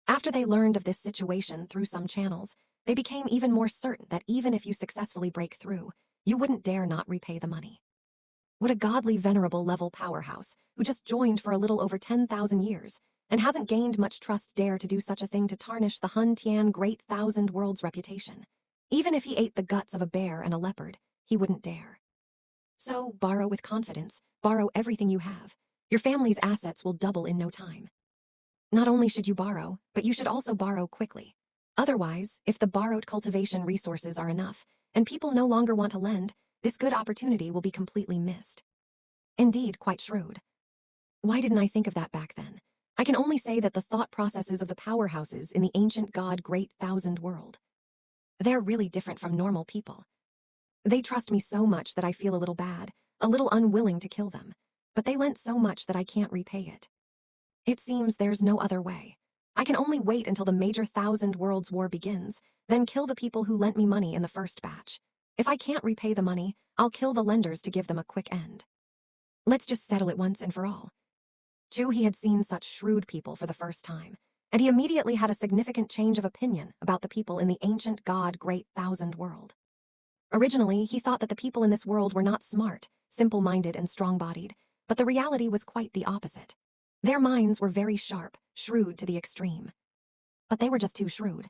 After they learned of this situation through some channels, they became even more certain that even if you successfully break through, you wouldn't dare not repay the money. Would a godly venerable level powerhouse, who just joined for a little over 10,000 years, and hasn't gained much trust dare to do such a thing to tarnish the Hun Tian Great Thousand world's reputation? Even if he ate the guts of a bear and a leopard, he wouldn't dare. So, borrow with confidence, borrow everything you have. Your family's assets will double in no time. Not only should you borrow, but you should also borrow quickly. Otherwise, if the borrowed cultivation resources are enough, and people no longer want to lend, this good opportunity will be completely missed. Indeed, quite shrewd. Why didn't I think of that back then? I can only say that the thought processes of the powerhouses in the ancient God Great Thousand world. They're really different from normal people. They trust me so much that I feel a little bad, a little unwilling to kill them, but they lent so much that I can't repay it. It seems there's no other way. I can only wait until the major Thousand Worlds War begins, then kill the people who lent me money in the first batch. If I can't repay the money, I'll kill the lenders to give them a quick end. Let's just settle it once and for all. Chu He had seen such shrewd people for the first time, and he immediately had a significant change of opinion about the people in the ancient God Great Thousand world. Originally, he thought that the people in this world were not smart, simple-minded, and strong-bodied, but the reality was quite the opposite. Their minds were very sharp, shrewd to the extreme. But they were just too shrewd.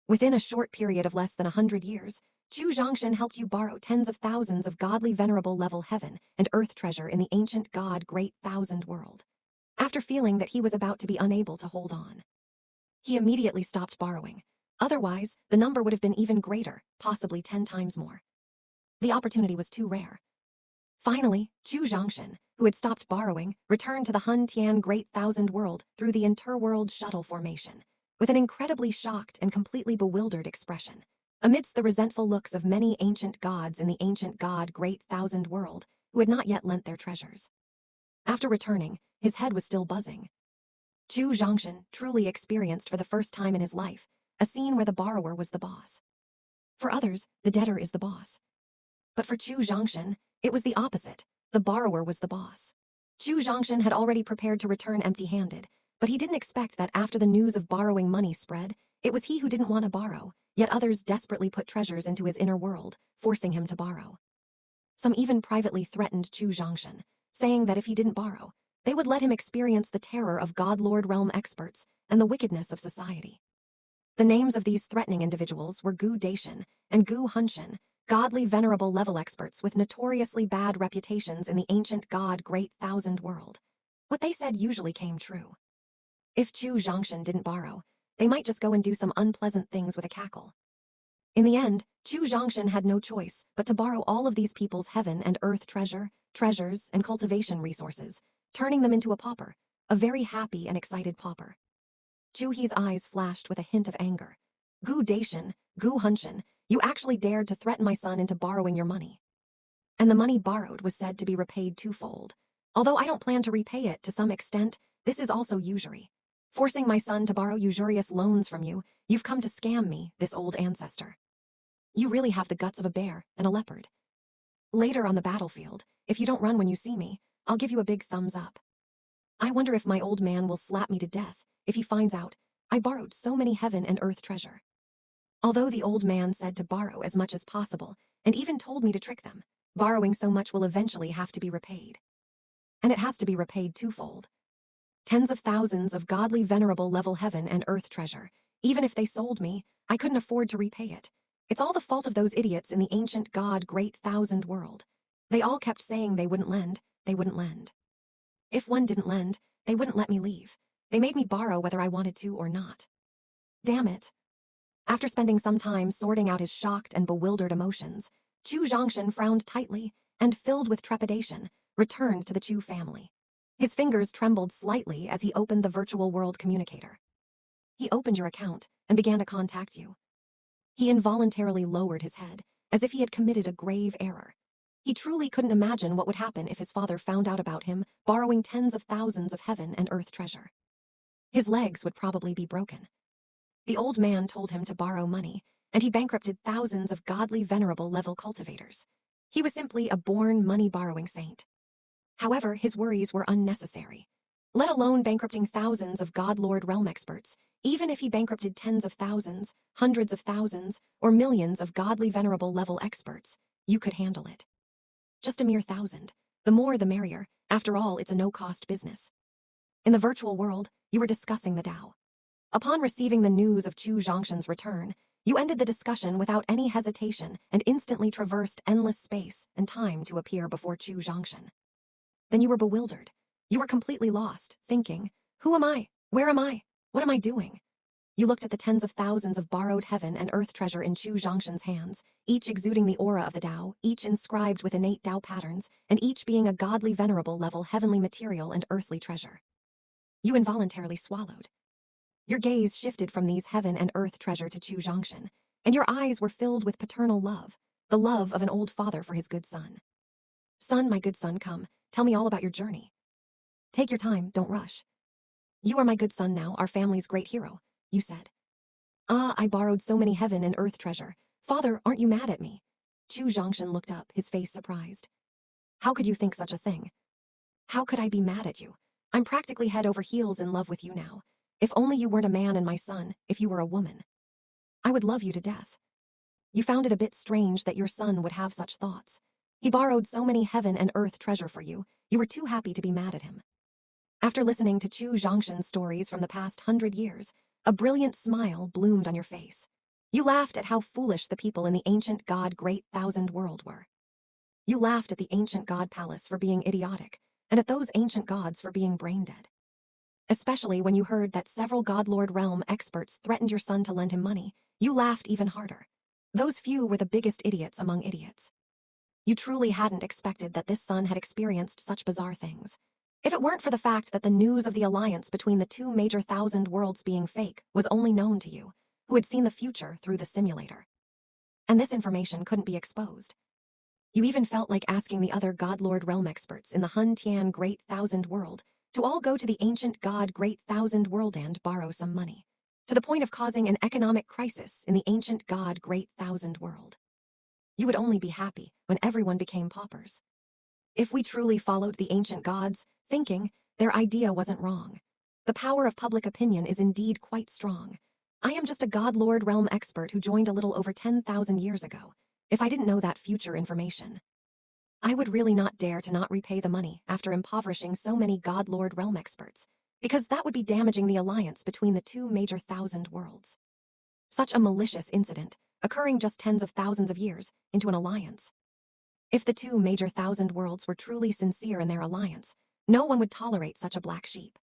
Within a short period of less than 100 years, Chu Zhongshan helped you borrow tens of thousands of godly venerable level heaven and earth treasure in the ancient God Great Thousand world. After feeling that he was about to be unable to hold on, he immediately stopped borrowing. Otherwise, the number would have been even greater, possibly 10 times more. The opportunity was too rare. Finally, Chu Zhongshan, who had stopped borrowing, returned to the Hun Tian Great Thousand world through the interworld shuttle formation, with an incredibly shocked and completely bewildered expression, amidst the resentful looks of many ancient gods in the ancient God Great Thousand world who had not yet lent their treasures. After returning, his head was still buzzing. Chu Zhongshan truly experienced for the first time in his life a scene where the borrower was the boss. For others, the debtor is the boss. But for Chu Zhongshan, it was the opposite. The borrower was the boss. Chu Zhongshan had already prepared to return empty-handed, but he didn't expect that after the news of borrowing money spread, it was he who didn't want to borrow, yet others desperately put treasures into his inner world, forcing him to borrow. Some even privately threatened Chu Zhongshan, saying that if he didn't borrow, they would let him experience the terror of God-Lord realm experts and the wickedness of society. The names of these threatening individuals were Gu Daishan and Gu Hunshan, godly venerable level experts with notoriously bad reputations in the ancient God Great Thousand World. What they said usually came true. If Chu Zhongshan didn't borrow, they might just go and do some unpleasant things with a cackle. In the end, Chu Zhongshan had no choice but to borrow all of these people's heaven and earth treasures, and cultivation resources, turning them into a pauper, a very happy and excited pauper. Chu He's eyes flashed with a hint of anger. Gu Daishan, Gu Hunshan, you actually dared to threaten my son into borrowing your money. And the money borrowed was said to be repaid twofold. Although I don't plan to repay it to some extent, this is also usury. Forcing my son to borrow usurious loans from you, you've come to scam me, this old ancestor. You really have the guts of a bear and a leopard. Later on the battlefield, if you don't run when you see me, I'll give you a big thumbs up. I wonder if my old man will slap me to death if he finds out I borrowed so many heaven and earth treasure. Although the old man said to borrow as much as possible, and even told me to trick them, borrowing so much will eventually have to be repaid. And it has to be repaid twofold. Tens of thousands of godly venerable level heaven and earth treasure. Even if they sold me, I couldn't afford to repay it. It's all the fault of those idiots in the ancient God Great Thousand World. They all kept saying they wouldn't lend. If one didn't lend, they wouldn't let me leave. They made me borrow whether I wanted to or not. Damn it. After spending some time sorting out his shocked and bewildered emotions, Chu Zhongshan frowned tightly and, filled with trepidation, returned to the Chu family. His fingers trembled slightly as he opened the virtual world communicator. He opened your account and began to contact you. He involuntarily lowered his head, as if he had committed a grave error. He truly couldn't imagine what would happen if his father found out about him borrowing tens of thousands of heaven and earth treasure. His legs would probably be broken. The old man told him to borrow money, and he bankrupted thousands of godly venerable level cultivators. He was simply a born money-borrowing saint. However, his worries were unnecessary. Let alone bankrupting thousands of God-Lord realm experts, even if he bankrupted tens of thousands, hundreds of thousands, or millions of godly venerable level experts, you could handle it. Just a mere 1,000. The more the merrier. After all, it's a no-cost business. In the virtual world, you were discussing the Tao. Upon receiving the news of Chu Zhongshan's return, you ended the discussion without any hesitation and instantly traversed endless space and time to appear before Chu Zhongshan. Then you were bewildered. You were completely lost, thinking, who am I? Where am I? What am I doing? You looked at the tens of thousands of borrowed heaven and earth treasure in Chu Zhongshan's hands, each exuding the aura of the Tao, each inscribed with innate Tao patterns, and each being a godly venerable level heavenly material and earthly treasure. You involuntarily swallowed. Your gaze shifted from these heaven and earth treasure to Chu Zhongshan, and your eyes were filled with paternal love, the love of an old father for his good son. Son, my good son, come, tell me all about your journey. Take your time, don't rush. You are my good son now, our family's great hero, you said. I borrowed so many heaven and earth treasure. Father, aren't you mad at me? Chu Zhongshan looked up, his face surprised. How could you think such a thing? How could I be mad at you? I'm practically head over heels in love with you now. If only you weren't a man and my son, if you were a woman. I would love you to death. You found it a bit strange that your son would have such thoughts. He borrowed so many heaven and earth treasure for you, you were too happy to be mad at him. After listening to Chu Zhongshan's stories from the past 100 years, a brilliant smile bloomed on your face. You laughed at how foolish the people in the ancient God Great Thousand World were. You laughed at the ancient God Palace for being idiotic, and at those ancient gods for being brain-dead. Especially when you heard that several God-Lord realm experts threatened your son to lend him money, you laughed even harder. Those few were the biggest idiots among idiots. You truly hadn't expected that this son had experienced such bizarre things. If it weren't for the fact that the news of the alliance between the two major thousand worlds being fake was only known to you, who had seen the future through the simulator. And this information couldn't be exposed. You even felt like asking the other God-Lord realm experts in the Hun Tian Great Thousand World to all go to the ancient God Great Thousand World and borrow some money. to the point of causing an economic crisis in the ancient God Great Thousand World. You would only be happy when everyone became paupers. If we truly followed the ancient gods' thinking, their idea wasn't wrong. The power of public opinion is indeed quite strong. I am just a God Lord realm expert who joined a little over 10,000 years ago. If I didn't know that future information, I would really not dare to not repay the money after impoverishing so many God Lord realm experts, because that would be damaging the alliance between the two major thousand worlds. Such a malicious incident, occurring just tens of thousands of years into an alliance. If the two major thousand worlds were truly sincere in their alliance, no one would tolerate such a black sheep.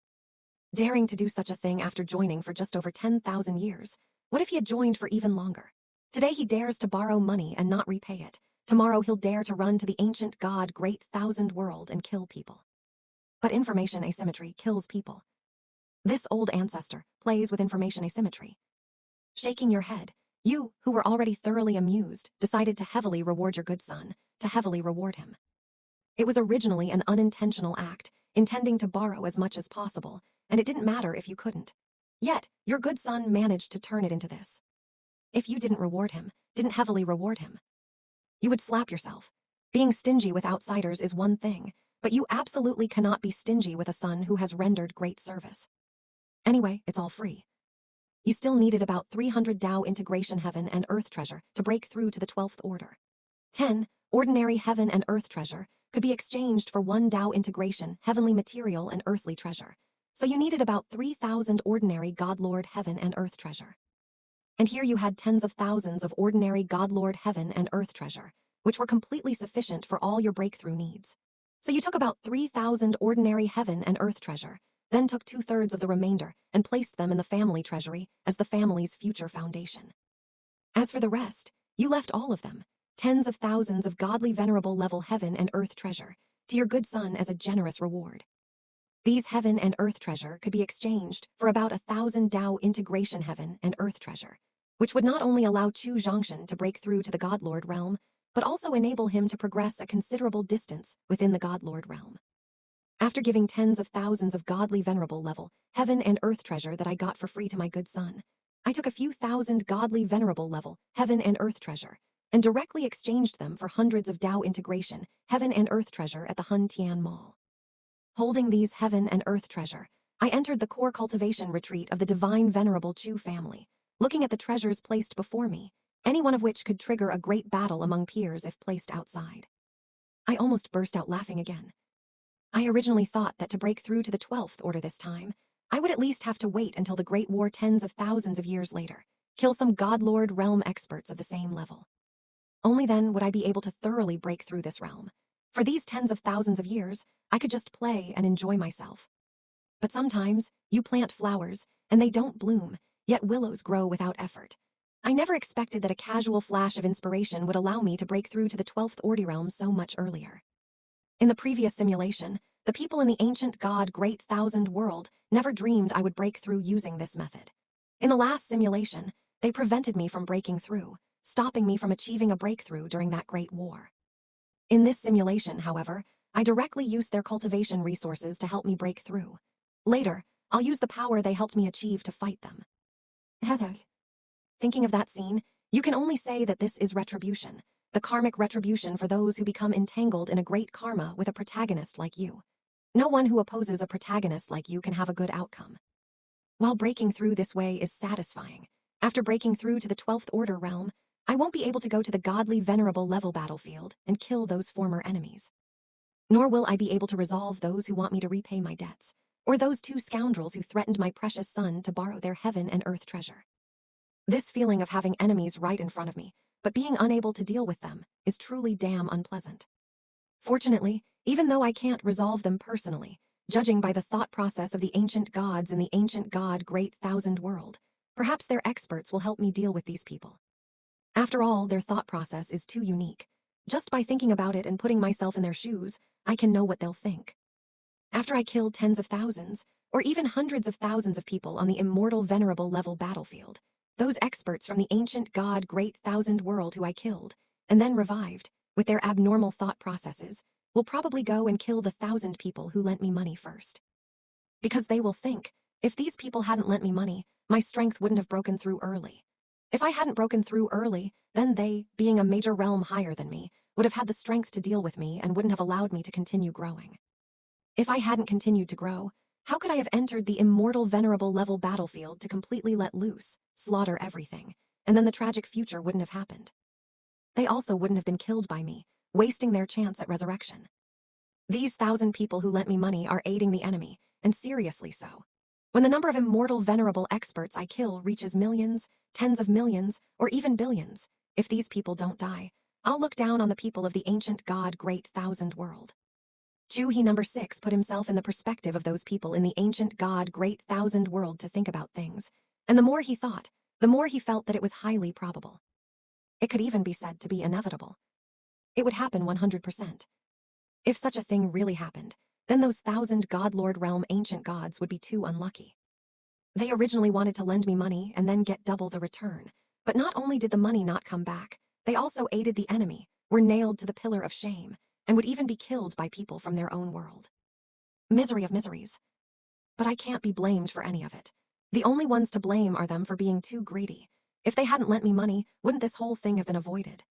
Daring to do such a thing after joining for just over 10,000 years, what if he had joined for even longer? Today he dares to borrow money and not repay it. Tomorrow he'll dare to run to the ancient God Great Thousand World and kill people. But information asymmetry kills people. This old ancestor plays with information asymmetry. Shaking your head, you, who were already thoroughly amused, decided to heavily reward your good son, to heavily reward him. It was originally an unintentional act, intending to borrow as much as possible, and it didn't matter if you couldn't. Yet, your good son managed to turn it into this. If you didn't reward him, didn't heavily reward him, you would slap yourself. Being stingy with outsiders is one thing, but you absolutely cannot be stingy with a son who has rendered great service. Anyway, it's all free. You still needed about 300 Tao integration heaven and earth treasure to break through to the 12th order. 10 ordinary heaven and earth treasure could be exchanged for 1 Tao integration heavenly material and earthly treasure. So you needed about 3,000 ordinary God Lord heaven and earth treasure. And here you had tens of thousands of ordinary God Lord heaven and earth treasure, which were completely sufficient for all your breakthrough needs. So you took about 3,000 ordinary heaven and earth treasure, then took 2/3 of the remainder and placed them in the family treasury as the family's future foundation. As for the rest, you left all of them, tens of thousands of godly venerable level heaven and earth treasure, to your good son as a generous reward. These heaven and earth treasure could be exchanged for about 1,000 Tao integration heaven and earth treasure, which would not only allow Chu Zhongshan to break through to the God Lord realm, but also enable him to progress a considerable distance within the God Lord realm. After giving tens of thousands of godly venerable level heaven and earth treasure that I got for free to my good son, I took a few thousand godly venerable level heaven and earth treasure and directly exchanged them for hundreds of Tao integration heaven and earth treasure at the Hun Tian Mall. Holding these heaven and earth treasure, I entered the core cultivation retreat of the divine venerable Chu family, looking at the treasures placed before me, any one of which could trigger a great battle among peers if placed outside. I almost burst out laughing again. I originally thought that to break through to the 12th order this time, I would at least have to wait until the Great War tens of thousands of years later, kill some God Lord realm experts of the same level. Only then would I be able to thoroughly break through this realm. For these tens of thousands of years, I could just play and enjoy myself. But sometimes, you plant flowers, and they don't bloom, yet willows grow without effort. I never expected that a casual flash of inspiration would allow me to break through to the 12th order realm so much earlier. In the previous simulation, the people in the ancient God Great Thousand World never dreamed I would break through using this method. In the last simulation, they prevented me from breaking through, stopping me from achieving a breakthrough during that Great War. In this simulation, however, I directly used their cultivation resources to help me break through. Later, I'll use the power they helped me achieve to fight them. Thinking of that scene, you can only say that this is retribution, the karmic retribution for those who become entangled in a great karma with a protagonist like you. No one who opposes a protagonist like you can have a good outcome. While breaking through this way is satisfying, after breaking through to the 12th order realm, I won't be able to go to the godly venerable level battlefield and kill those former enemies. Nor will I be able to resolve those who want me to repay my debts, or those 2 scoundrels who threatened my precious son to borrow their heaven and earth treasure. This feeling of having enemies right in front of me, but being unable to deal with them, is truly damn unpleasant. Fortunately, even though I can't resolve them personally, judging by the thought process of the ancient gods in the ancient God Great Thousand World, perhaps their experts will help me deal with these people. After all, their thought process is too unique. Just by thinking about it and putting myself in their shoes, I can know what they'll think. After I killed tens of thousands, or even hundreds of thousands of people on the immortal venerable level battlefield, those experts from the ancient God Great Thousand World who I killed, and then revived, with their abnormal thought processes, will probably go and kill the 1,000 people who lent me money first. Because they will think, If these people hadn't lent me money, my strength wouldn't have broken through early. If I hadn't broken through early, then they, being a major realm higher than me, would have had the strength to deal with me and wouldn't have allowed me to continue growing. If I hadn't continued to grow, how could I have entered the immortal venerable level battlefield to completely let loose, slaughter everything, and then the tragic future wouldn't have happened? They also wouldn't have been killed by me, wasting their chance at resurrection. These 1,000 people who lent me money are aiding the enemy, and seriously so. When the number of immortal venerable experts I kill reaches millions, tens of millions, or even billions, if these people don't die, I'll look down on the people of the ancient God great thousand world. Chu He number 6 put himself in the perspective of those people in the ancient God great thousand world to think about things, and the more he thought, the more he felt that it was highly probable. It could even be said to be inevitable. It would happen 100%. If such a thing really happened, then those 1,000 God-Lord realm ancient gods would be too unlucky. They originally wanted to lend me money and then get double the return, but not only did the money not come back, they also aided the enemy, were nailed to the pillar of shame, and would even be killed by people from their own world. Misery of miseries. But I can't be blamed for any of it. The only ones to blame are them for being too greedy. If they hadn't lent me money, wouldn't this whole thing have been avoided?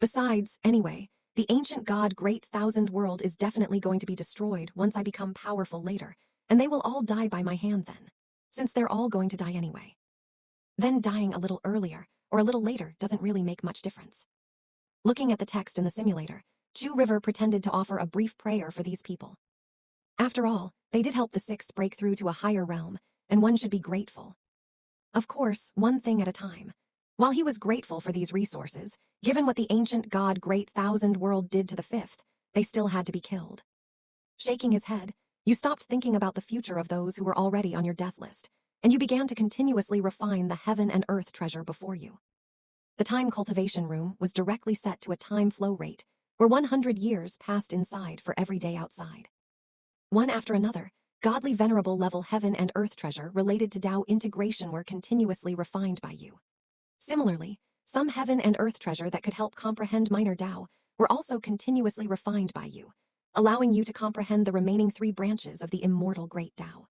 Besides, anyway, the ancient God great thousand world is definitely going to be destroyed once I become powerful later, and they will all die by my hand then, since they're all going to die anyway. Then dying a little earlier or a little later doesn't really make much difference. Looking at the text in the simulator, Chu River pretended to offer a brief prayer for these people. After all, they did help the sixth break through to a higher realm, and one should be grateful. Of course, one thing at a time. While he was grateful for these resources, given what the ancient God great thousand world did to the fifth, they still had to be killed. Shaking his head, you stopped thinking about the future of those who were already on your death list, and you began to continuously refine the heaven and earth treasure before you. The time cultivation room was directly set to a time flow rate, where 100 years passed inside for every day outside. One after another, godly venerable level heaven and earth treasure related to Tao integration were continuously refined by you. Similarly, some heaven and earth treasure that could help comprehend minor Tao were also continuously refined by you, allowing you to comprehend the remaining 3 branches of the immortal great Tao.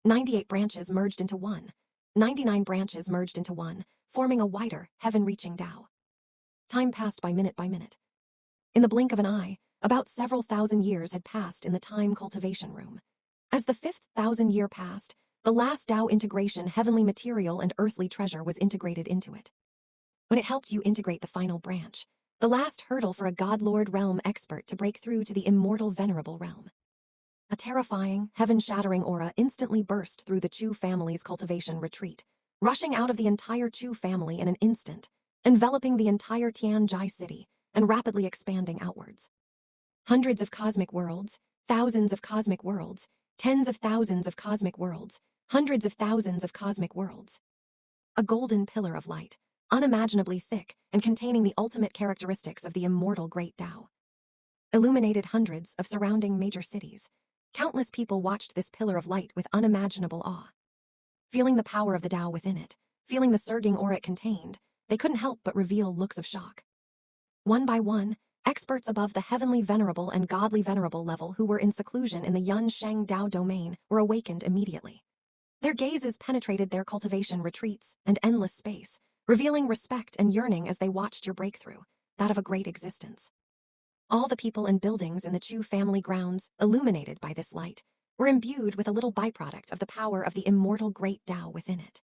98 branches merged into one, 99 branches merged into one, forming a wider, heaven-reaching Tao. Time passed by minute by minute. In the blink of an eye, about several thousand years had passed in the time cultivation room. As the 5th 1,000 year passed, the last Tao integration heavenly material and earthly treasure was integrated into it. When it helped you integrate the final branch, the last hurdle for a God-Lord realm expert to break through to the immortal venerable realm. A terrifying, heaven-shattering aura instantly burst through the Chu family's cultivation retreat, rushing out of the entire Chu family in an instant, enveloping the entire Tianjai city, and rapidly expanding outwards. Hundreds of cosmic worlds, thousands of cosmic worlds, tens of thousands of cosmic worlds, hundreds of thousands of cosmic worlds. A golden pillar of light, unimaginably thick and containing the ultimate characteristics of the immortal great Tao. Illuminated hundreds of surrounding major cities. Countless people watched this pillar of light with unimaginable awe. Feeling the power of the Tao within it, feeling the surging aura it contained, they couldn't help but reveal looks of shock. One by one, experts above the heavenly venerable and godly venerable level who were in seclusion in the Yun Sheng Dao domain were awakened immediately. Their gazes penetrated their cultivation retreats and endless space, revealing respect and yearning as they watched your breakthrough, that of a great existence. All the people and buildings in the Chu family grounds, illuminated by this light, were imbued with a little byproduct of the power of the immortal great Tao within it.